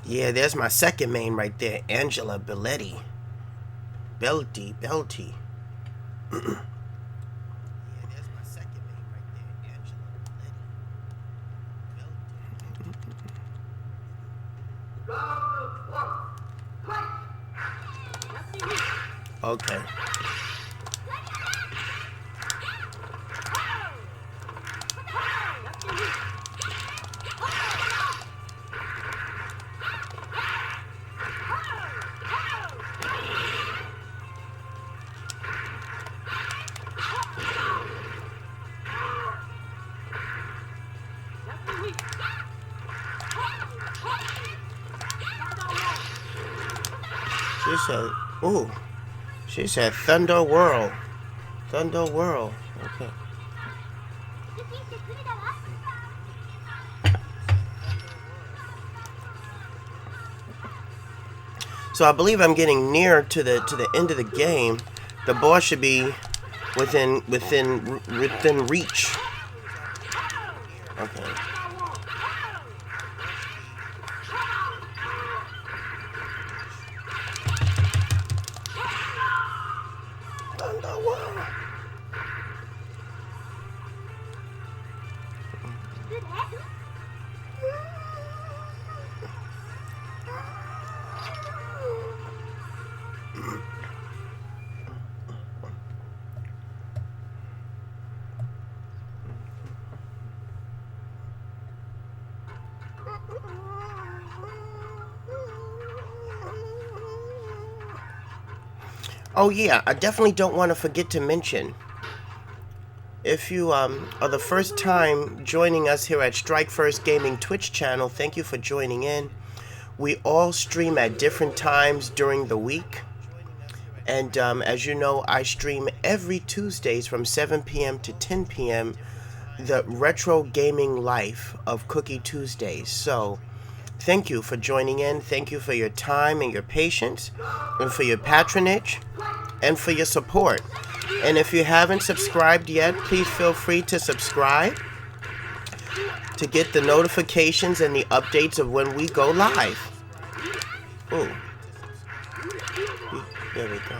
Speaker 1: Yeah, there's my second main right there, Angela Belletti. Belty. Okay. said, ooh. She said Thunder Whirl. Thunder Whirl. Okay. So I believe I'm getting near to the end of the game. The boss should be within reach. Okay. Oh yeah, I definitely don't want to forget to mention, if you are the first time joining us here at Strike First Gaming Twitch channel, thank you for joining in. We all stream at different times during the week. And as you know, I stream every Tuesdays from 7 p.m. to 10 p.m. the retro gaming life of Cookie Tuesdays. So thank you for joining in. Thank you for your time and your patience, and for your patronage, and for your support. And if you haven't subscribed yet, please feel free to subscribe to get the notifications and the updates of when we go live. Ooh. There we go.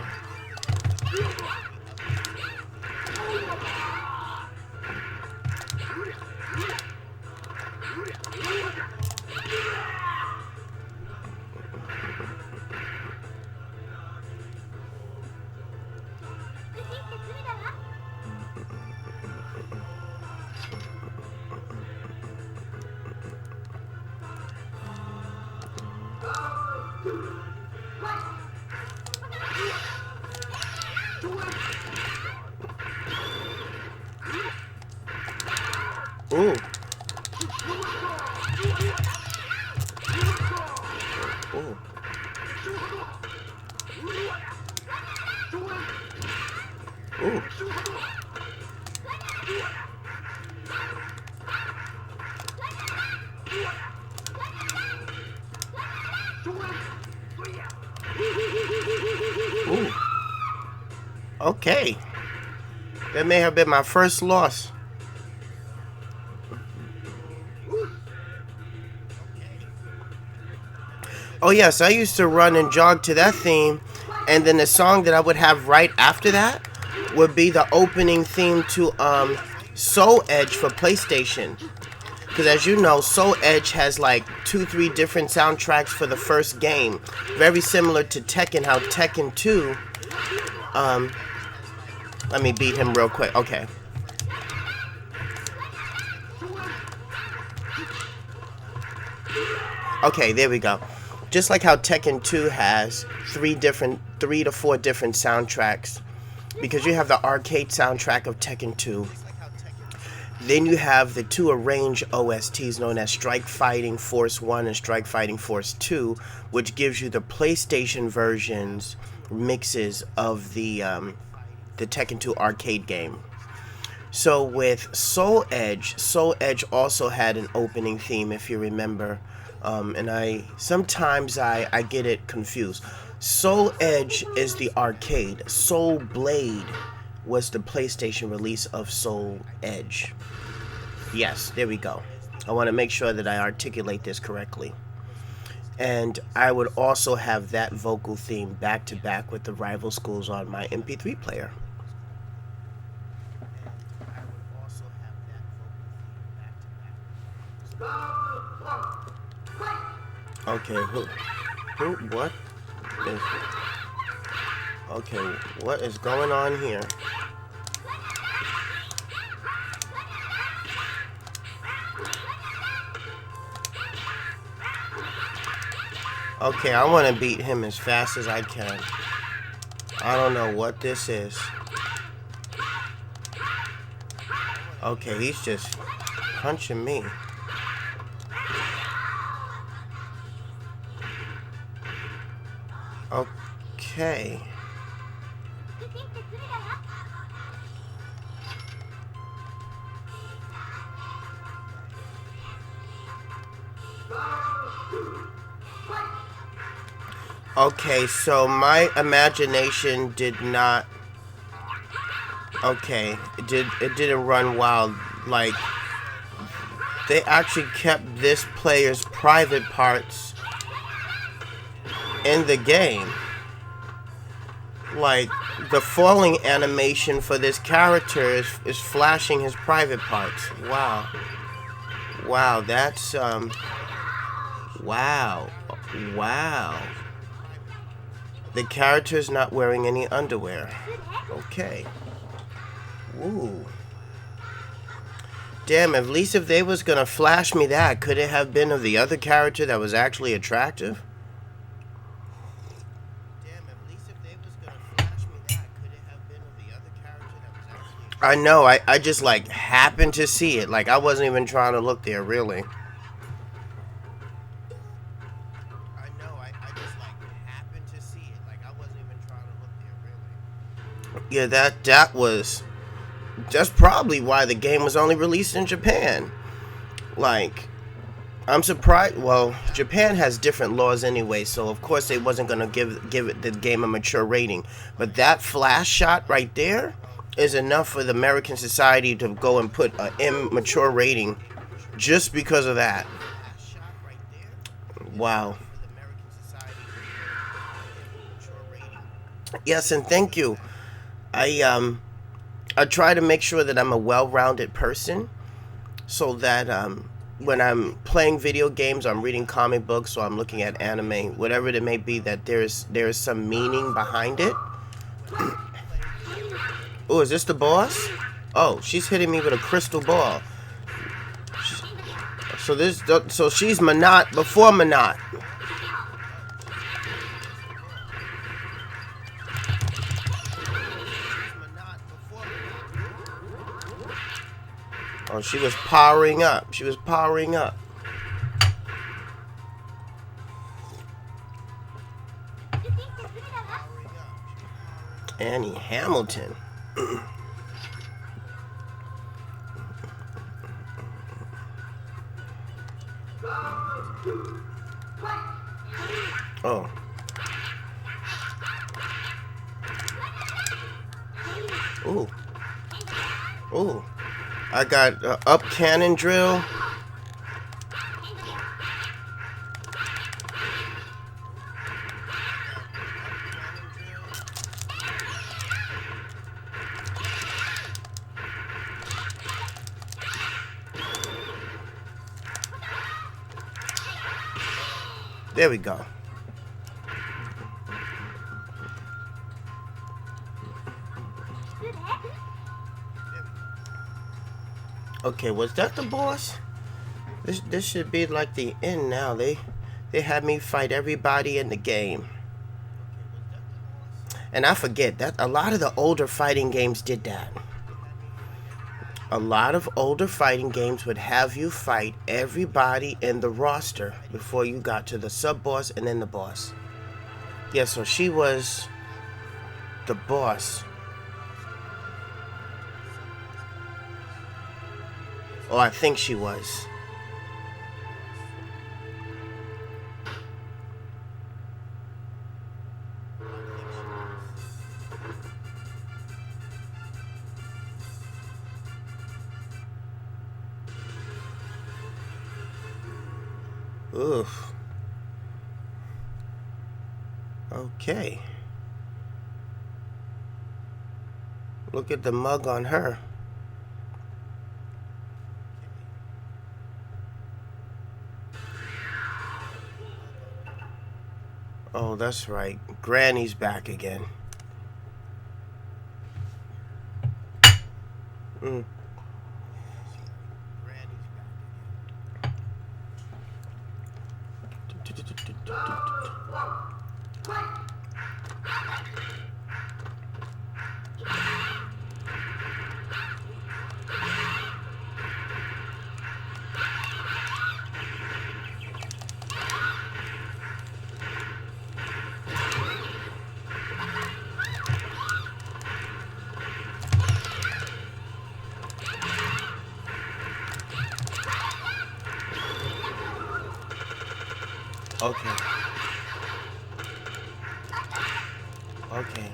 Speaker 1: Ooh. Ooh. Ooh. Ooh. Okay. That may have been my first loss. Oh yes, I used to run and jog to that theme, and then the song that I would have right after that would be the opening theme to Soul Edge for PlayStation. Because as you know, Soul Edge has like 2-3 different soundtracks for the first game. Very similar to Tekken, how Tekken 2... let me beat him real quick. Okay. Okay, there we go. Just like how Tekken 2 has 3 to 4 different soundtracks. Because you have the arcade soundtrack of Tekken 2. Then you have the 2 arranged OSTs known as Strike Fighting Force 1 and Strike Fighting Force 2, which gives you the PlayStation versions mixes of the Tekken 2 arcade game. So with Soul Edge also had an opening theme, if you remember. And sometimes I get it confused. Soul Edge is the arcade. Soul Blade was the PlayStation release of Soul Edge. Yes, there we go. I want to make sure that I articulate this correctly. And I would also have that vocal theme back to back with the rival schools on my MP3 player. Okay, what is... Okay, what is going on here? Okay, I want to beat him as fast as I can. I don't know what this is. Okay, he's just punching me. Okay. Okay, so my imagination did not. Okay, it didn't run wild. Like, they actually kept this player's private parts in the game. Like, the falling animation for this character is flashing his private parts. Wow. Wow, that's wow. Wow. The character's not wearing any underwear. Okay. Ooh. Damn, at least if they was gonna flash me that, could it have been of the other character that was actually attractive? Damn, at least if they was gonna flash me that, could it have been of the other character that was actually attractive? I know, I just like happened to see it. Like, I wasn't even trying to look there, really. Yeah, that's probably why the game was only released in Japan. Like, I'm surprised. Well, Japan has different laws anyway, so of course they wasn't gonna give it the game a mature rating. But that flash shot right there is enough for the American society to go and put an immature rating just because of that. Wow. Yes, and thank you. I try to make sure that I'm a well-rounded person, so that when I'm playing video games, I'm reading comic books, or I'm looking at anime, whatever it may be, that there is some meaning behind it. Oh, is this the boss? Oh, she's hitting me with a crystal ball. So she's Manat before Manat. Oh, she was powering up. She was powering up. Annie Hamilton. Oh. Ooh. Ooh. I got up cannon drill. There we go. Okay, was that the boss? This should be like the end now. They had me fight everybody in the game. And I forget that a lot of the older fighting games did that. A lot of older fighting games would have you fight everybody in the roster before you got to the sub-boss and then the boss. Yeah, so she was the boss. Oh, I think she was. Oof. Okay. Look at the mug on her. Oh, that's right. Granny's back again. Mm. Okay. Okay.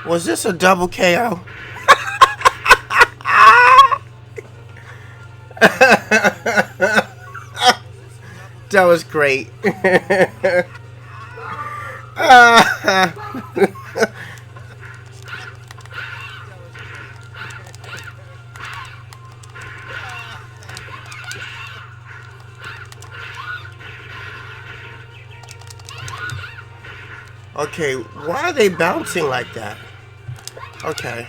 Speaker 1: Was this a double KO? That was great. Okay, why are they bouncing like that? Okay.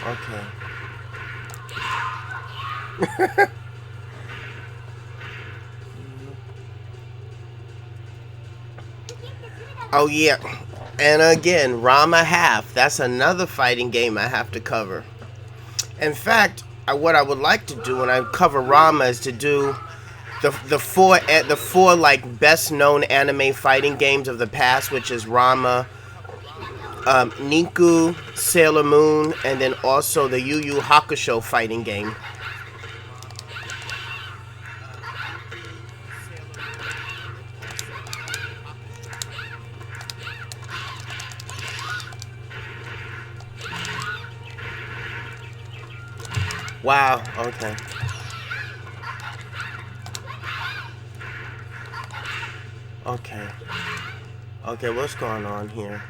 Speaker 1: Okay. Oh yeah, and again, Rama Half. That's another fighting game I have to cover. In fact, what I would like to do when I cover Rama is to do the four like best known anime fighting games of the past, which is Rama, Niku, Sailor Moon, and then also the Yu Yu Hakusho fighting game. Wow, okay. Okay. Okay, what's going on here?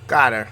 Speaker 1: Got her.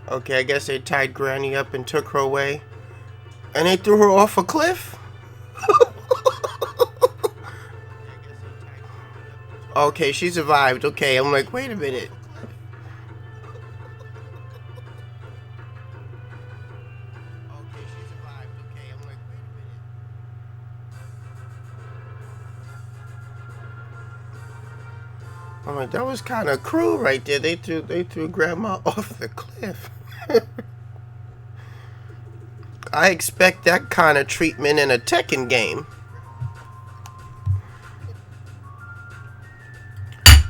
Speaker 1: Okay, I guess they tied Granny up and took her away. And they threw her off a cliff? Okay, she survived. Okay, I'm like, wait a minute. I'm like, that was kind of cruel right there. They threw Grandma off the cliff. I expect that kind of treatment in a Tekken game.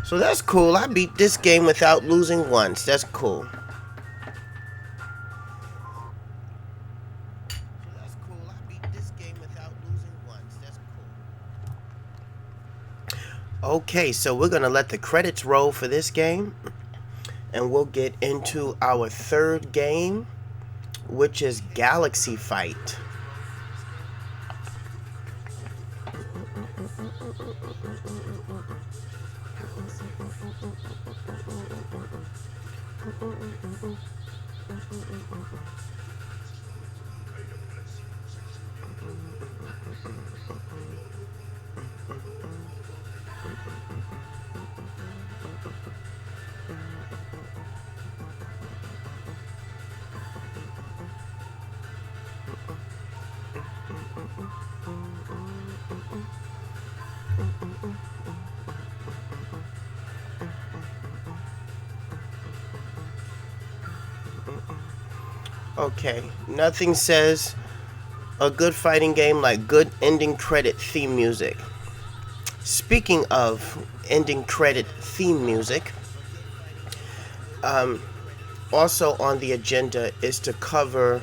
Speaker 1: So that's cool. I beat this game without losing once. That's cool. Okay, so we're gonna let the credits roll for this game, and we'll get into our third game, which is Galaxy Fight. Okay, nothing says a good fighting game like good ending credit theme music. Speaking of ending credit theme music, also on the agenda is to cover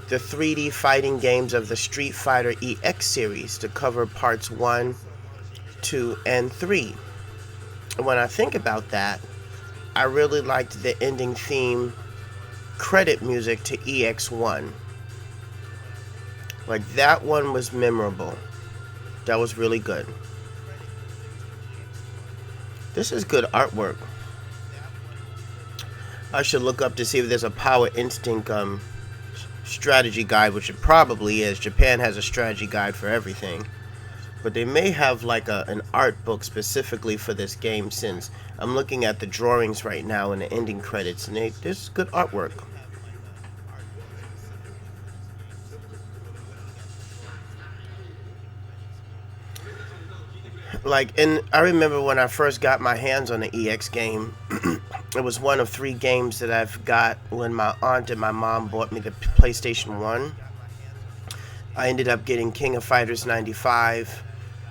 Speaker 1: the 3D fighting games of the Street Fighter EX series, to cover parts 1, 2, and 3. when I think about that, I really liked the ending theme credit music to EX1. Like, that one was memorable. That was really good. This is good artwork. I should look up to see if there's a Power Instinct strategy guide, which it probably is. Japan has a strategy guide for everything. But they may have like an art book specifically for this game, since I'm looking at the drawings right now and the ending credits, and there's good artwork. Like, and I remember when I first got my hands on the EX game, it was one of 3 games that I've got when my aunt and my mom bought me the PlayStation 1. I ended up getting King of Fighters 95,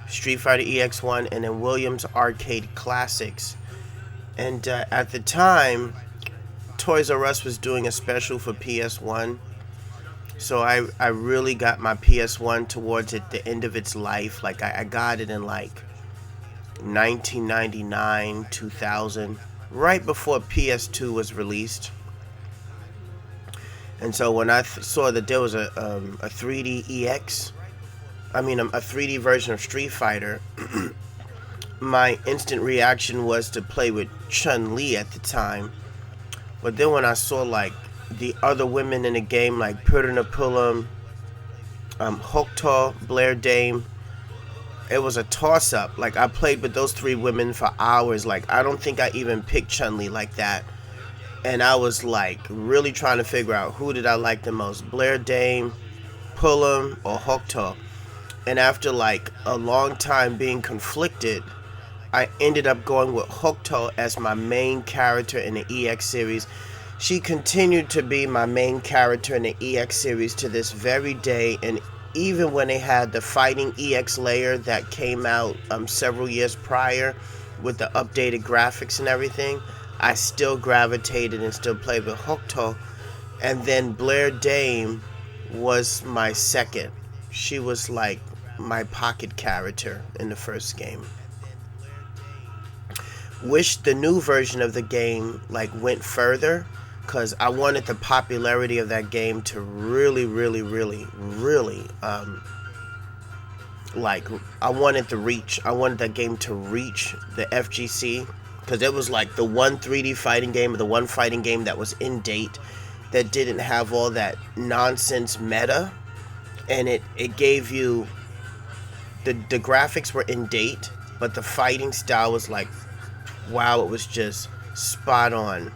Speaker 1: Street Fighter EX1, and then Williams Arcade Classics. And at the time, Toys R Us was doing a special for PSOne. So I really got my PSOne towards the end of its life. Like, I got it in like 1999, 2000, right before PS2 was released. And so when I saw that there was a 3D EX, a 3D version of Street Fighter, my instant reaction was to play with Chun-Li at the time. But then when I saw like the other women in the game, like Purna Pulam, Hokuto, Blair Dame, it was a toss-up. Like, I played with those 3 women for hours. Like, I don't think I even picked Chun-Li like that. And I was like really trying to figure out who did I like the most, Blair Dame, Pulam, or Hokuto. And after like a long time being conflicted, I ended up going with Hokuto as my main character in the EX series. She continued to be my main character in the EX series to this very day, and even when they had the Fighting EX layer that came out several years prior with the updated graphics and everything, I still gravitated and still played with Hokuto. And then Blair Dame was my second. She was like my pocket character in the first game. Wish the new version of the game like went further, because I wanted the popularity of that game to really like, I wanted that game to reach the FGC, because it was like the one 3D fighting game, or the one fighting game that was in date, that didn't have all that nonsense meta, and it gave you the graphics were in date, but the fighting style was like, wow, it was just spot on.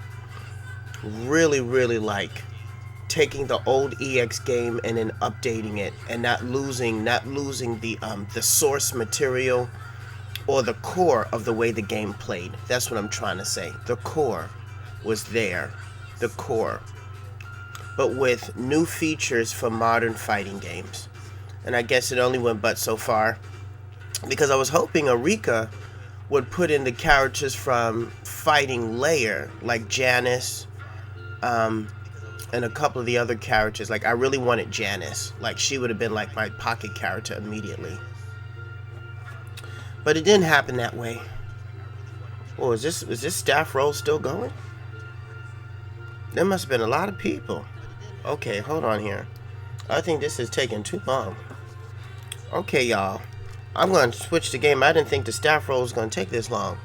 Speaker 1: Really like taking the old EX game and then updating it, and not losing the source material or the core of the way the game played. That's what I'm trying to say. The core was there. The core. But with new features for modern fighting games. And I guess it only went but so far, because I was hoping Eureka would put in the characters from Fighting Layer, like Janice, and a couple of the other characters. Like, I really wanted Janice. Like, she would have been like my pocket character immediately. But it didn't happen that way. Oh, is this staff roll still going? There must have been a lot of people. Okay, hold on here. I think this is taking too long. Okay, y'all. I'm going to switch the game. I didn't think the staff roll was going to take this long.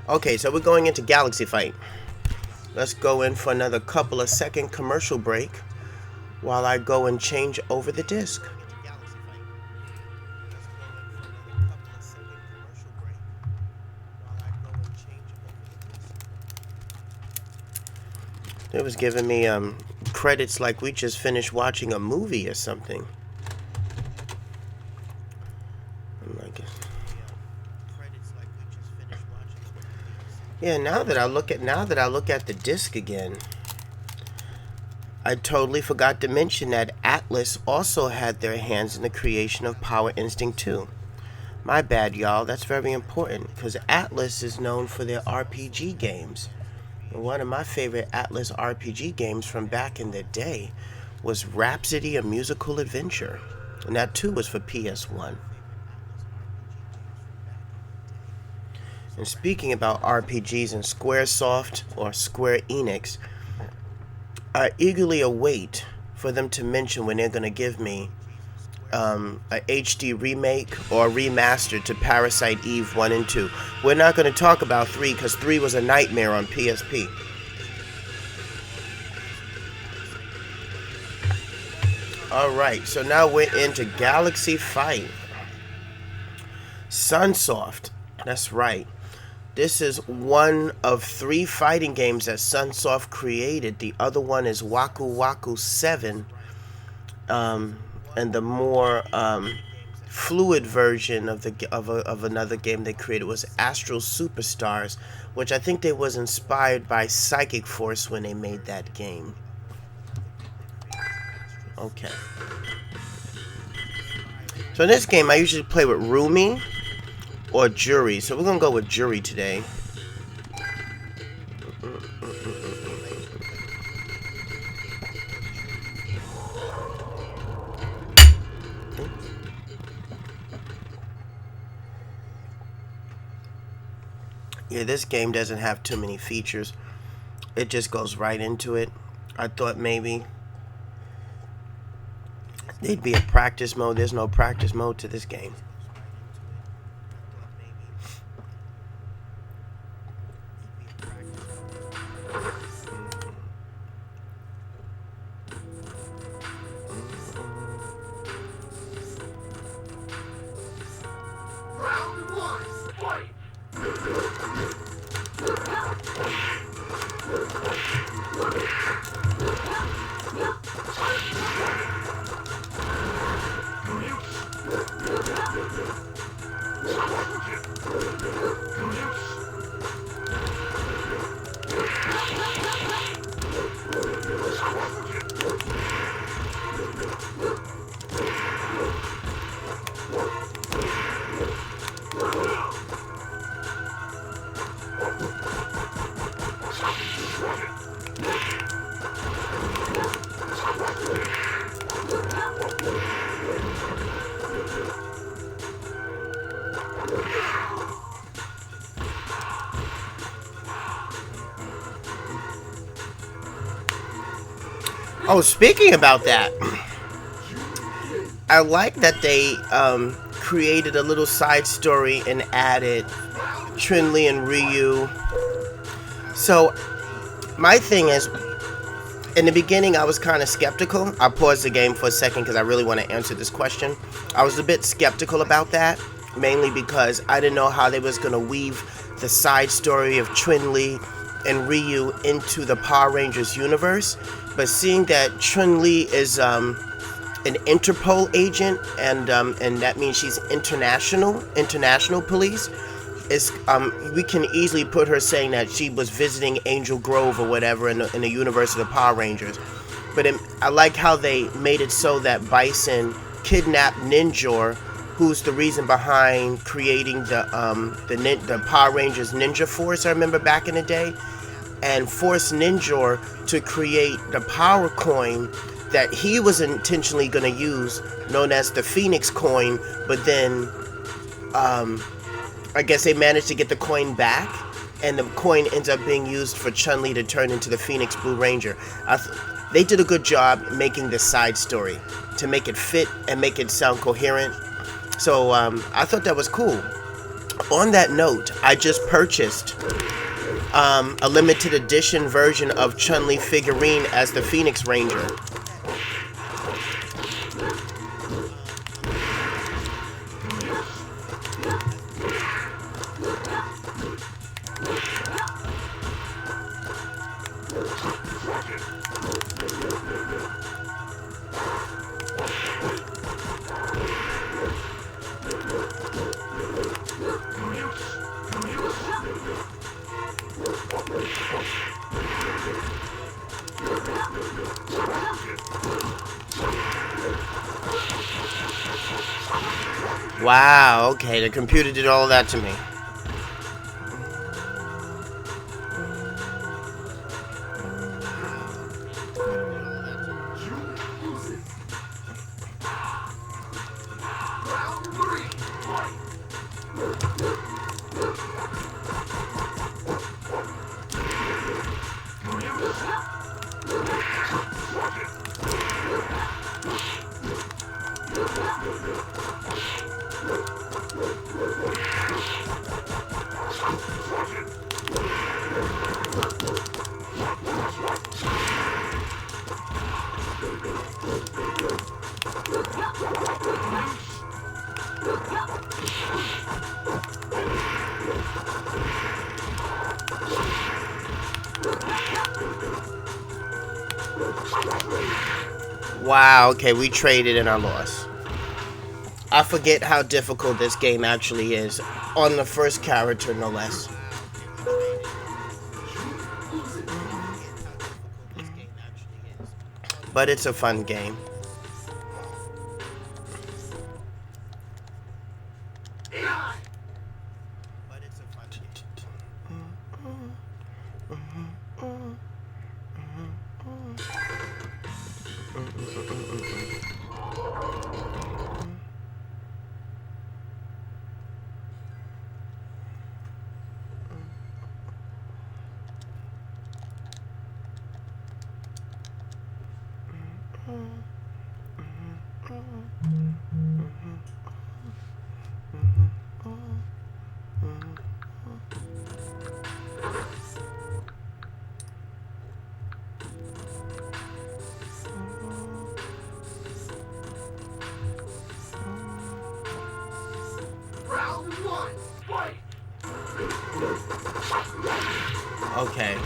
Speaker 1: Okay, so we're going into Galaxy Fight. Let's go in for another couple of second commercial break while I go and change over the disc. It was giving me credits like we just finished watching a movie or something. Yeah, now that I look at the disc again, I totally forgot to mention that Atlas also had their hands in the creation of Power Instinct 2. My bad, y'all. That's very important, because Atlas is known for their RPG games. And one of my favorite Atlas RPG games from back in the day was Rhapsody: A Musical Adventure, and that too was for PS1. And speaking about RPGs and Squaresoft or Square Enix, I eagerly await for them to mention when they're going to give me a HD remake or remaster to Parasite Eve 1 and 2. We're not going to talk about 3 because 3 was a nightmare on PSP. Alright, so now we're into Galaxy Fight. Sunsoft, that's right. This is one of 3 fighting games that Sunsoft created. The other one is Waku Waku 7. And the more fluid version of another game they created was Astral Superstars, which I think they was inspired by Psychic Force when they made that game. Okay. So in this game, I usually play with Rumi or Jury. So we're gonna go with Jury today. Yeah, this game doesn't have too many features. It just goes right into it. I thought maybe there'd be a practice mode. There's no practice mode to this game. Oh, speaking about that, I like that they created a little side story and added Chun-Li and Ryu. So, my thing is, in the beginning I was kind of skeptical. I paused the game for a second because I really want to answer this question. I was a bit skeptical about that, mainly because I didn't know how they was going to weave the side story of Chun-Li and Ryu into the Power Rangers universe. But seeing that Chun-Li is an Interpol agent, and that means she's international police, is we can easily put her saying that she was visiting Angel Grove or whatever in the universe of the Power Rangers. But I like how they made it so that Bison kidnapped Ninjor, who's the reason behind creating the Power Rangers Ninja Force. I remember back in the day. And forced Ninjor to create the power coin that he was intentionally going to use, known as the Phoenix coin, but then I guess they managed to get the coin back, and the coin ends up being used for Chun-Li to turn into the Phoenix Blue Ranger. They did a good job making this side story to make it fit and make it sound coherent. So I thought that was cool. On that note, I just purchased a limited edition version of Chun-Li figurine as the Phoenix Ranger. Wow, okay, the computer did all of that to me. Wow, okay, we traded and I lost. I forget how difficult this game actually is. On the first character, no less. But it's a fun game. Okay.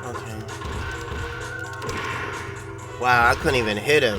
Speaker 1: Okay. Wow, I couldn't even hit him.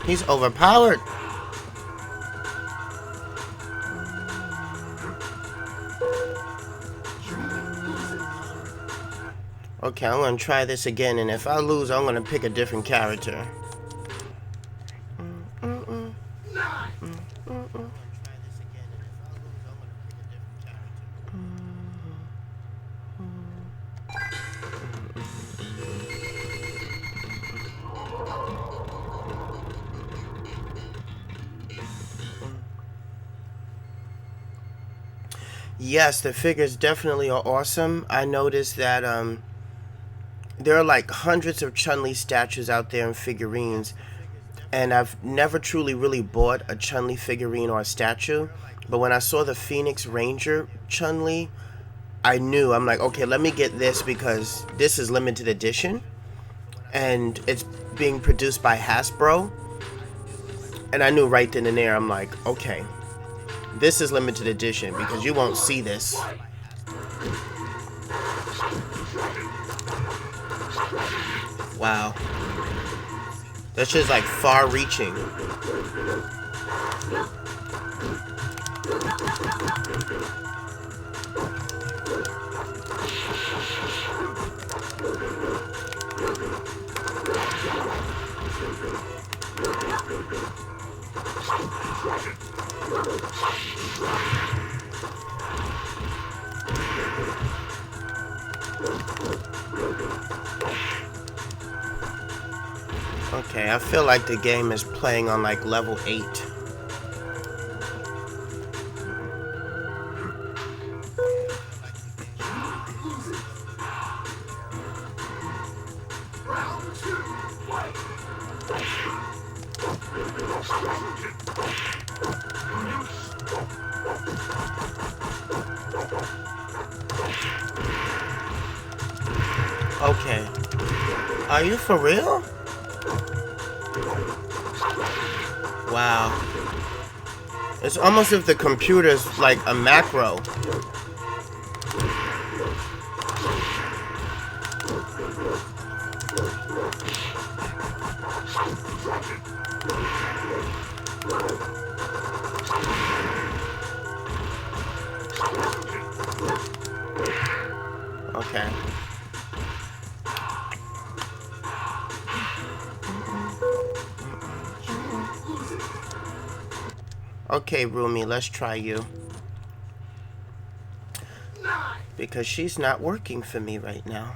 Speaker 1: He's overpowered. Okay, I'm gonna try this again, and if I lose, I'm gonna pick a different character. Yes, the figures definitely are awesome. I noticed that there are like hundreds of Chun-Li statues out there and figurines, and I've never truly really bought a Chun-Li figurine or a statue, but when I saw the Phoenix Ranger Chun-Li, I'm like, okay, let me get this because this is limited edition and it's being produced by Hasbro, and I knew right then and there, I'm like, okay, this is limited edition because you won't see this. Wow. That's just like far reaching. Okay, I feel like the game is playing on like level 8. Okay. Are you for real? Wow. It's almost as if the computer's like a macro. Okay. Okay, Rumi, let's try you. Because she's not working for me right now.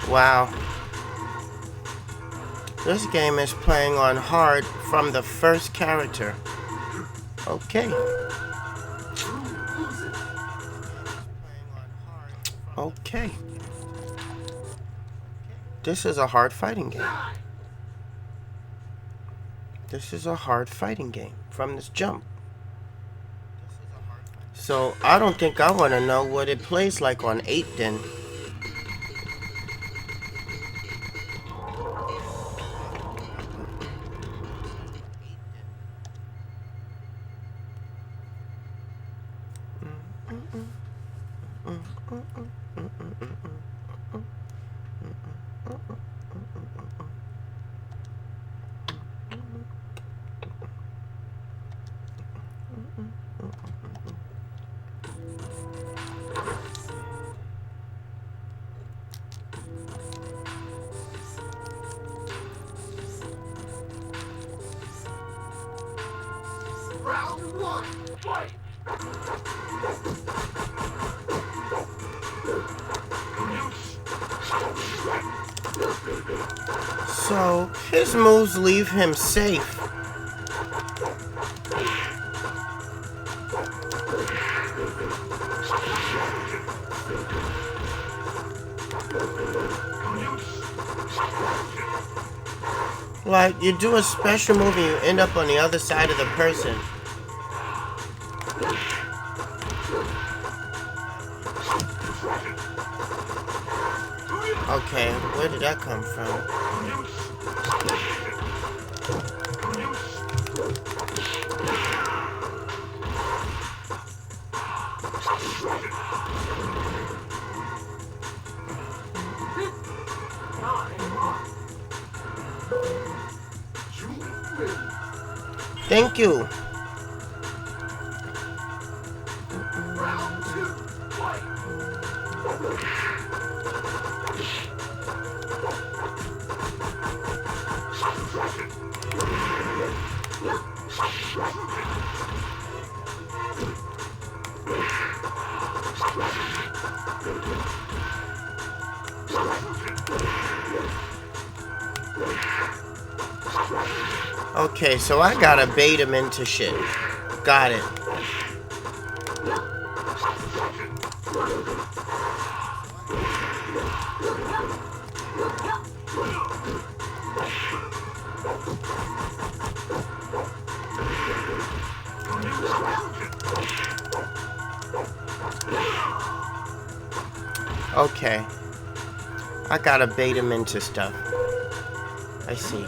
Speaker 1: Wow. This game is playing on hard from the first character. Okay. Okay. This is a hard fighting game. This is a hard fighting game from this jump. So I don't think I want to know what it plays like on 8 then. So his moves leave him safe. Like, you do a special move and you end up on the other side of the person. Okay, where did that come from? Thank you. Okay, so I gotta bait him into shit. Got it. Okay. I gotta bait him into stuff. I see.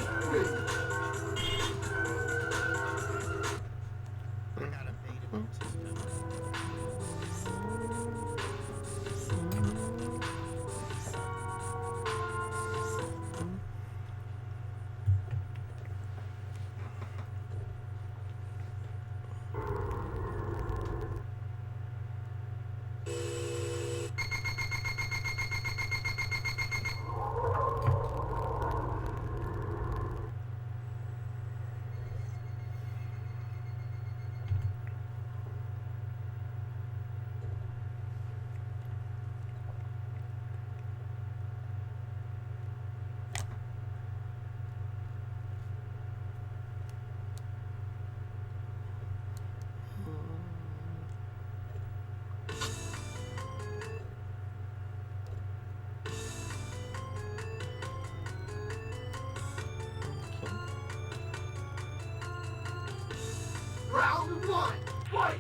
Speaker 2: Round one, fight!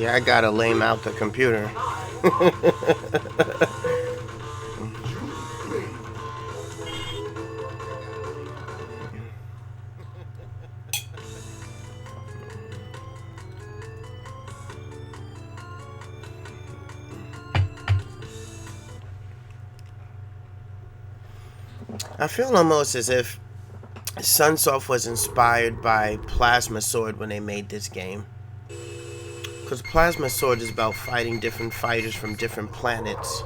Speaker 1: Yeah, I gotta lame out the computer. I feel almost as if Sunsoft was inspired by PSOne when they made this game. Because PSOne is about fighting different fighters from different planets.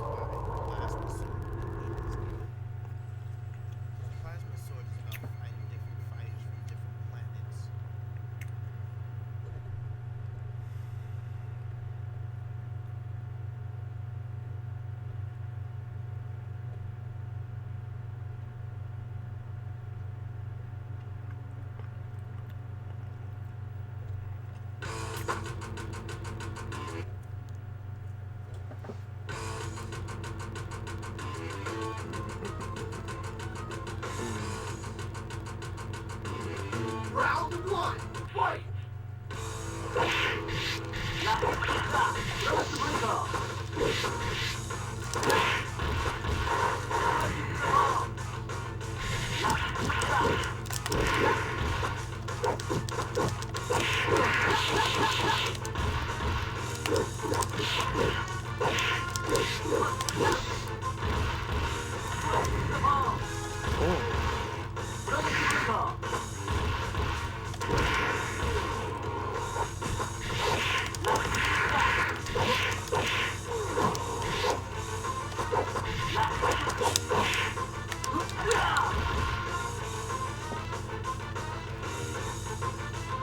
Speaker 2: Round one, fight!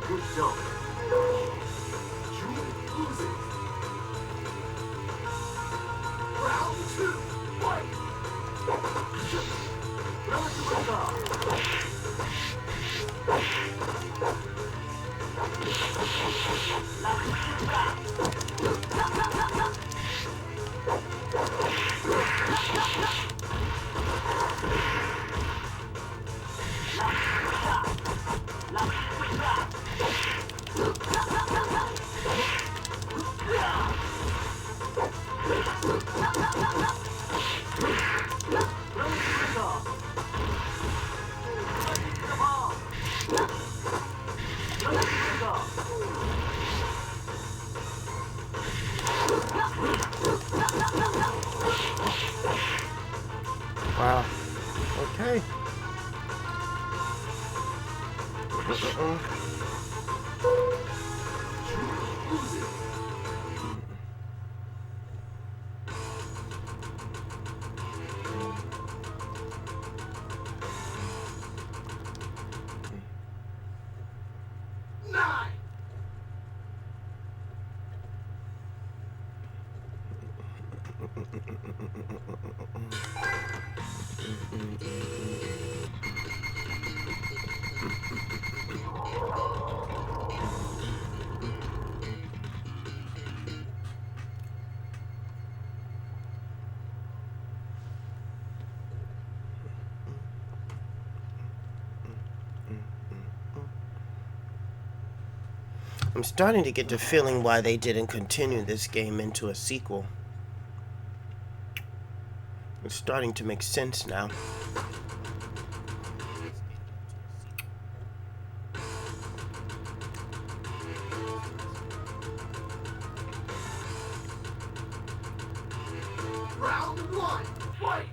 Speaker 2: Good job. Round two, fight!
Speaker 1: Wow. Okay.
Speaker 2: Nine!
Speaker 1: I'm starting to get the feeling why they didn't continue this game into a sequel. It's starting to make sense now.
Speaker 2: Round one, fight!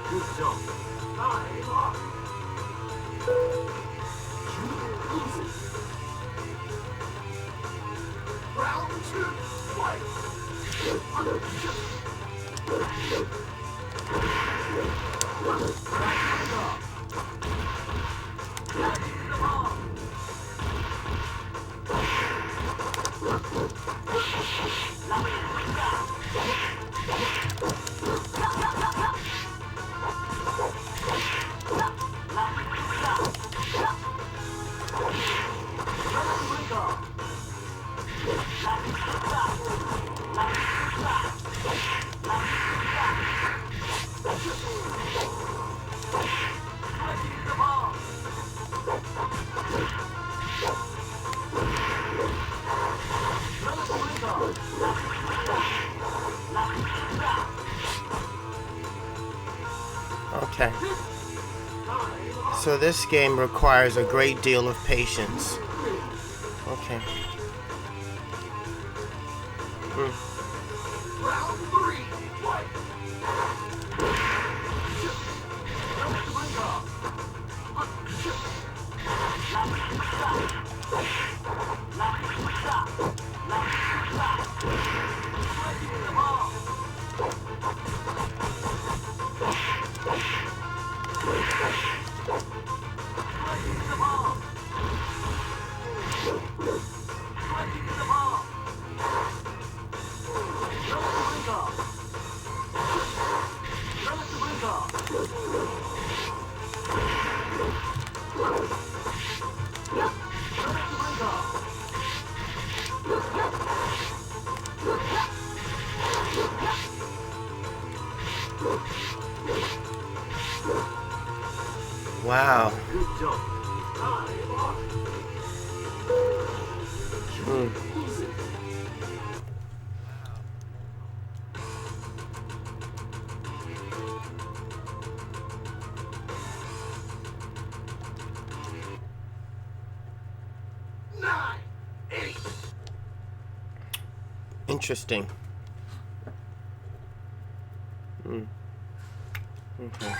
Speaker 2: Good job. Time up. Round two, fight!
Speaker 1: So this game requires a great deal of patience. Okay.
Speaker 2: Round 3, fight!
Speaker 1: Wow.
Speaker 2: Good job. Losing. 9, 8.
Speaker 1: Interesting. Okay.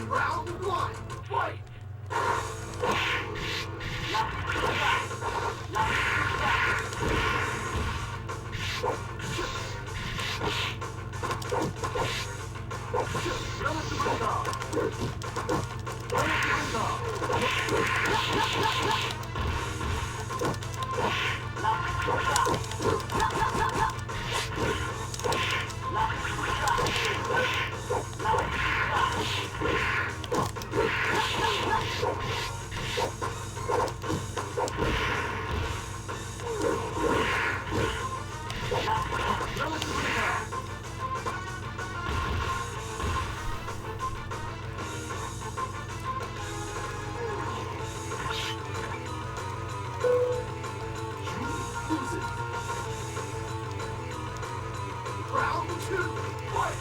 Speaker 2: Round 1, fight! Losing. Round 2, fight!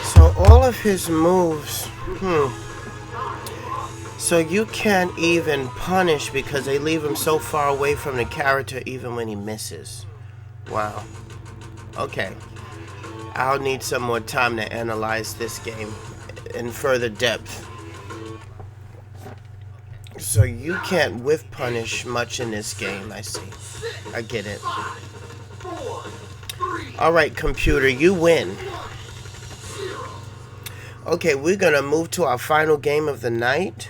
Speaker 1: So all of his moves, so you can't even punish because they leave him so far away from the character even when he misses. Wow. Okay. I'll need some more time to analyze this game in further depth. So you can't whiff punish much in this game, I see. I get it.
Speaker 2: 5, 4, 3,
Speaker 1: Alright, computer, you win.
Speaker 2: 0.
Speaker 1: Okay, we're gonna move to our final game of the night.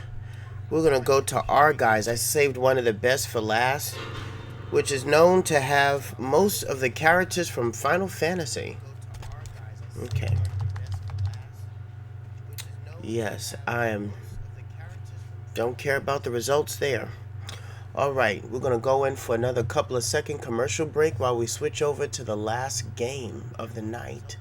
Speaker 1: We're gonna go to EHRGEIZ. I saved one of the best for last, which is known to have most of the characters from Final Fantasy. Okay. Yes, don't care about the results there. Alright, we're gonna go in for another couple of second commercial break while we switch over to the last game of the night.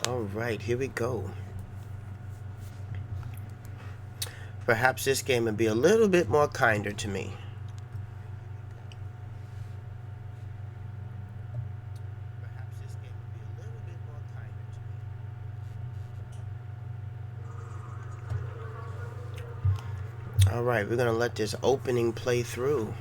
Speaker 1: All right, here we go. Perhaps this game would be a little bit more kinder to me. All right, we're gonna let this opening play through.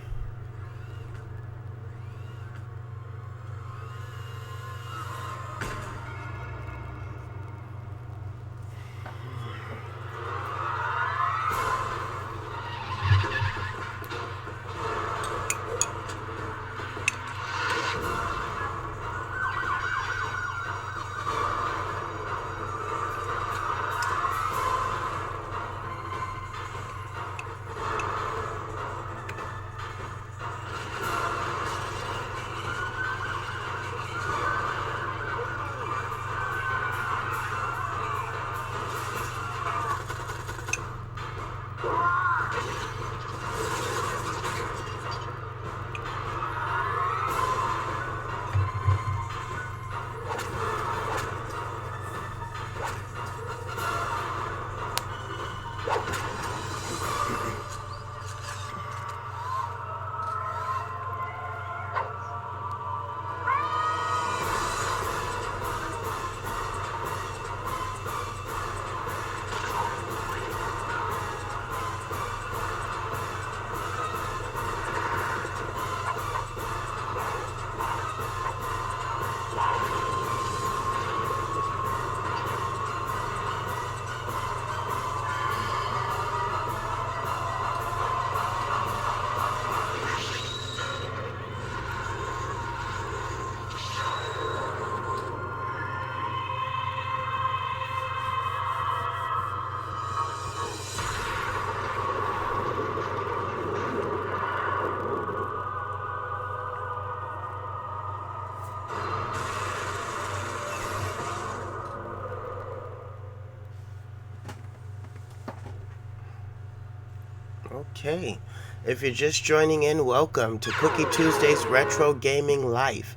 Speaker 1: Okay, if you're just joining in, welcome to Cookie Tuesday's Retro Gaming Life.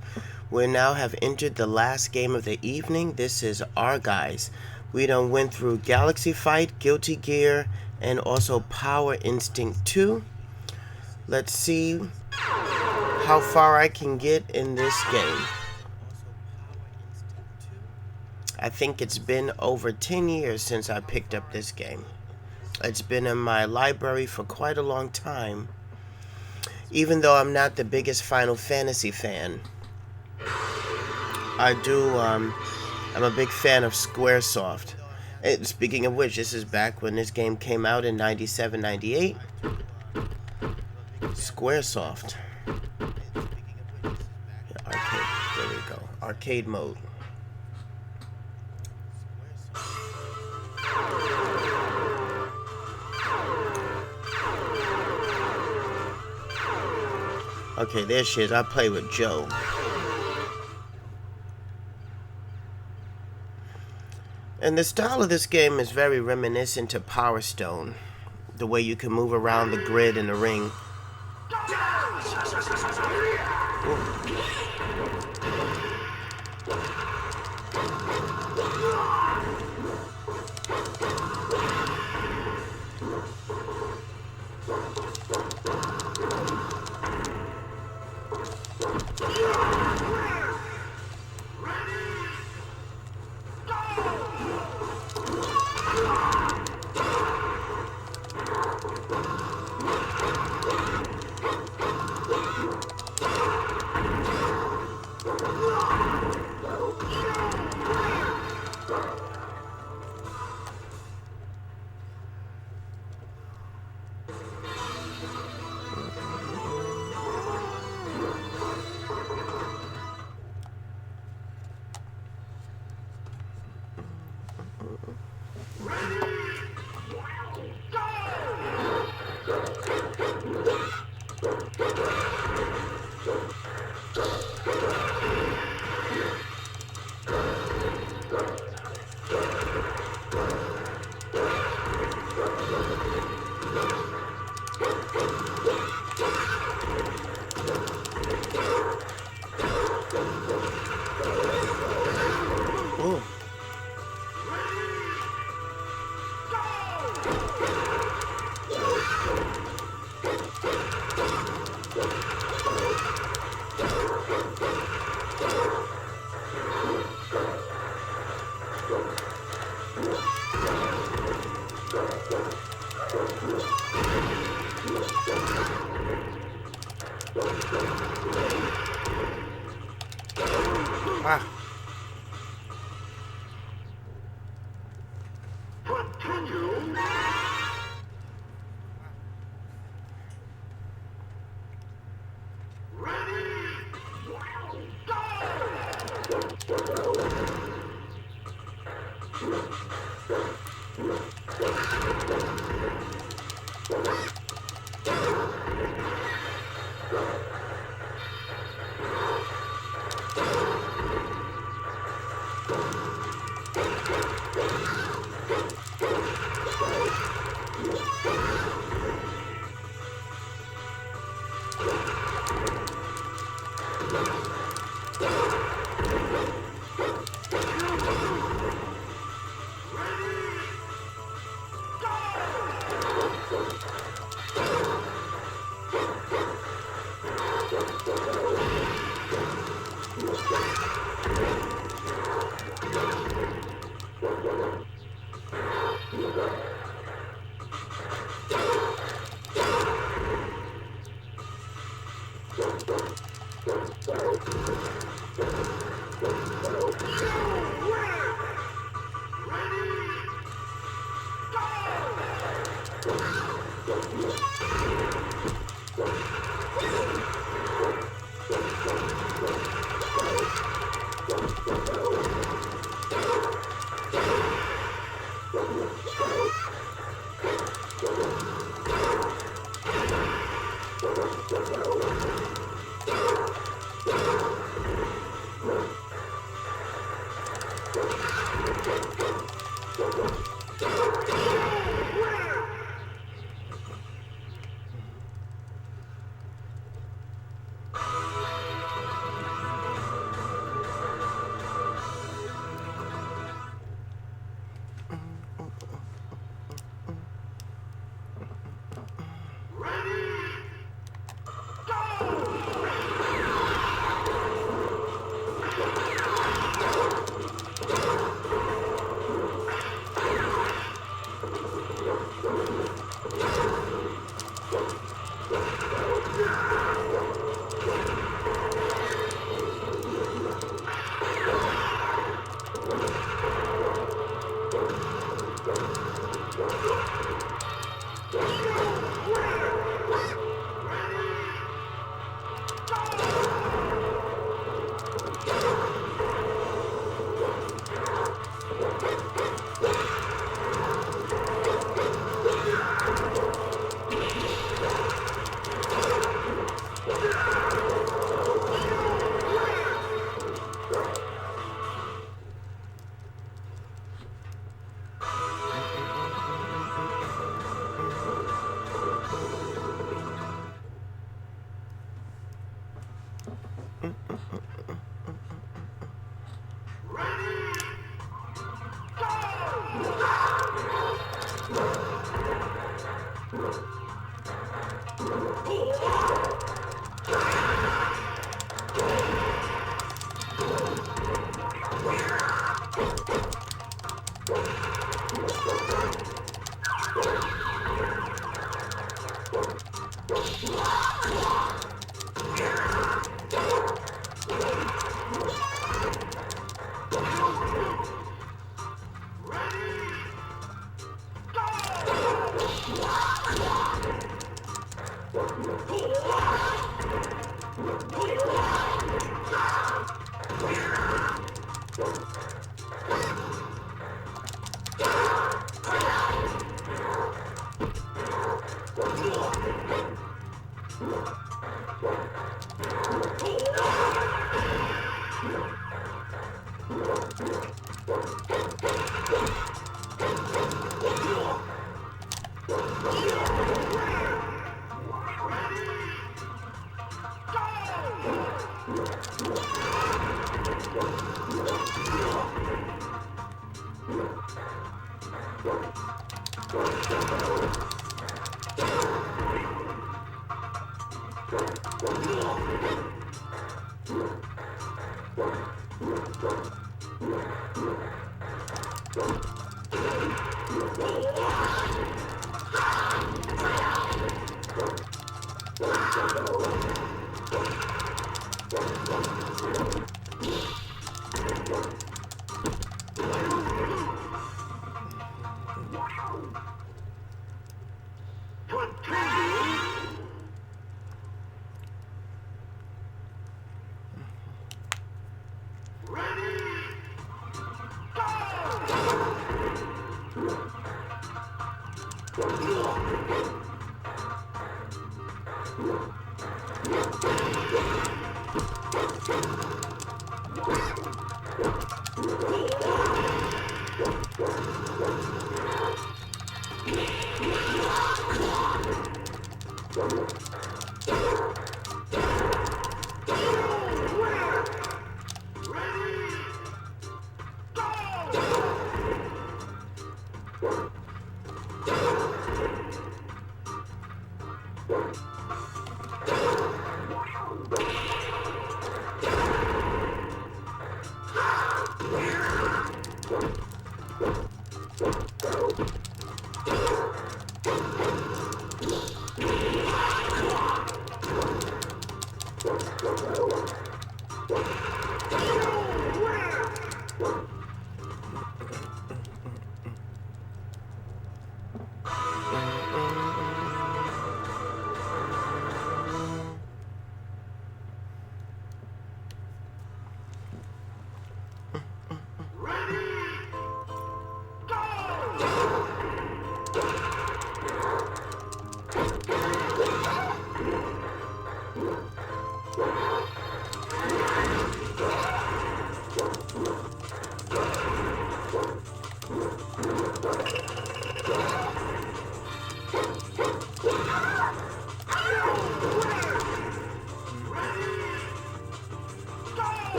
Speaker 1: We now have entered the last game of the evening. This is EHRGEIZ. We done went through Galaxy Fight, Guilty Gear, and also Power Instinct 2. Let's see how far I can get in this game. I think it's been over 10 years since I picked up this game. It's been in my library for quite a long time, even though I'm not the biggest Final Fantasy fan. I'm a big fan of Squaresoft. And speaking of which, this is back when this game came out in 97, 98. Squaresoft. Yeah, arcade, there we go. Arcade mode. Okay, there she is. I play with Joe. And the style of this game is very reminiscent to Power Stone. The way you can move around the grid in the ring.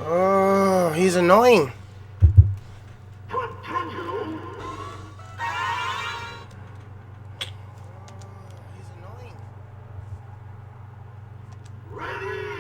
Speaker 1: Oh, he's annoying.
Speaker 2: Continue.
Speaker 1: He's annoying.
Speaker 2: Ready.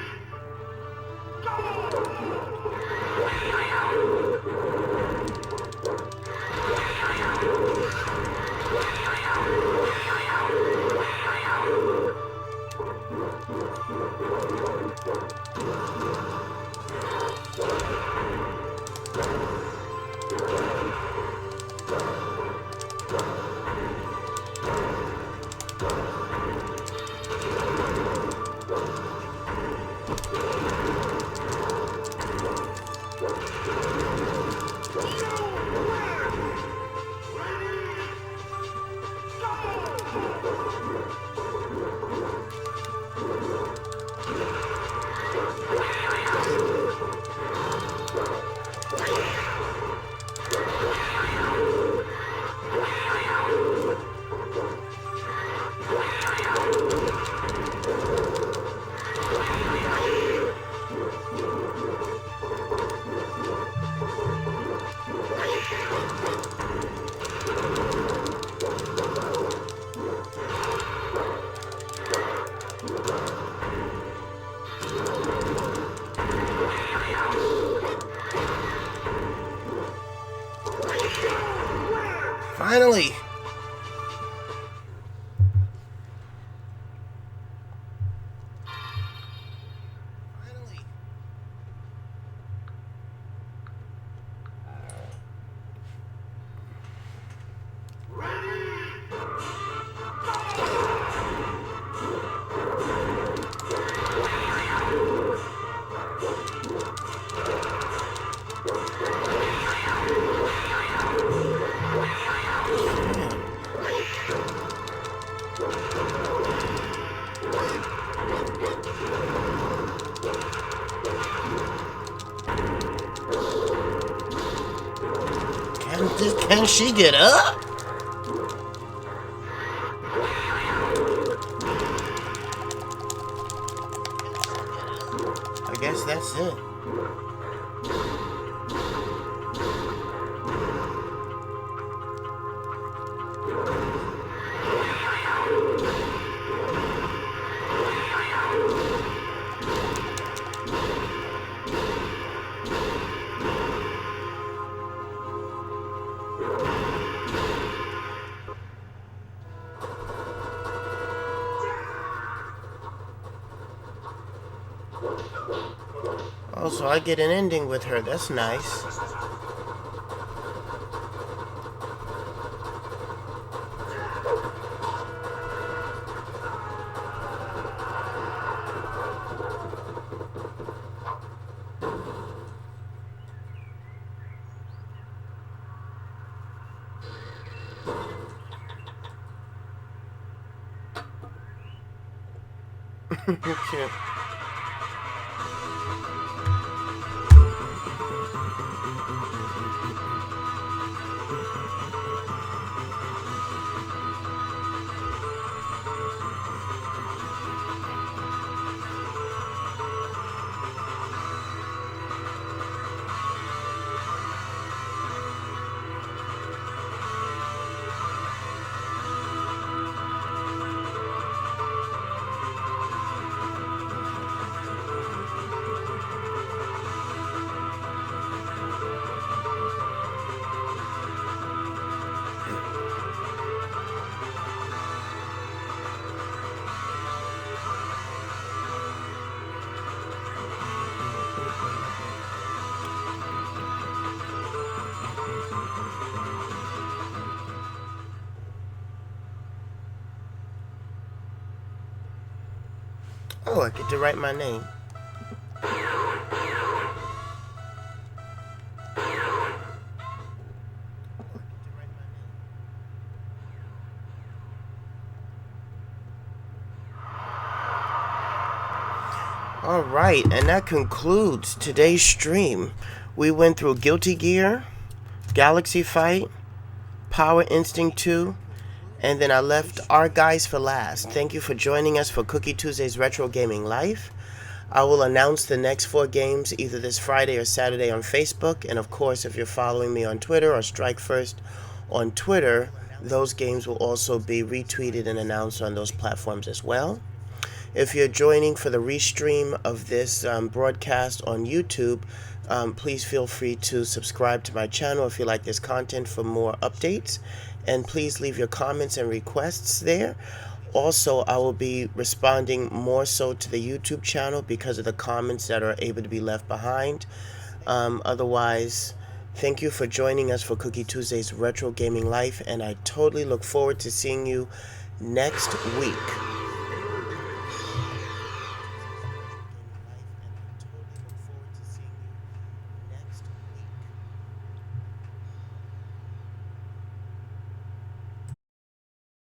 Speaker 1: Finally. Can she get up? I guess that's it. Oh, so I get an ending with her. That's nice. Cute. Oh, I get to write my name. Alright, and that concludes today's stream. We went through Guilty Gear, Galaxy Fight, Power Instinct 2, and then I left EHRGEIZ for last. Thank you for joining us for Cookie Tuesday's Retro Gaming Life. I will announce the next 4 games either this Friday or Saturday on Facebook. And of course, if you're following me on Twitter or Strike First on Twitter, those games will also be retweeted and announced on those platforms as well. If you're joining for the restream of this broadcast on YouTube, please feel free to subscribe to my channel if you like this content for more updates. And please leave your comments and requests there. Also, I will be responding more so to the YouTube channel because of the comments that are able to be left behind. Otherwise, thank you for joining us for Cookie Tuesday's Retro Gaming Life, and I totally look forward to seeing you next week.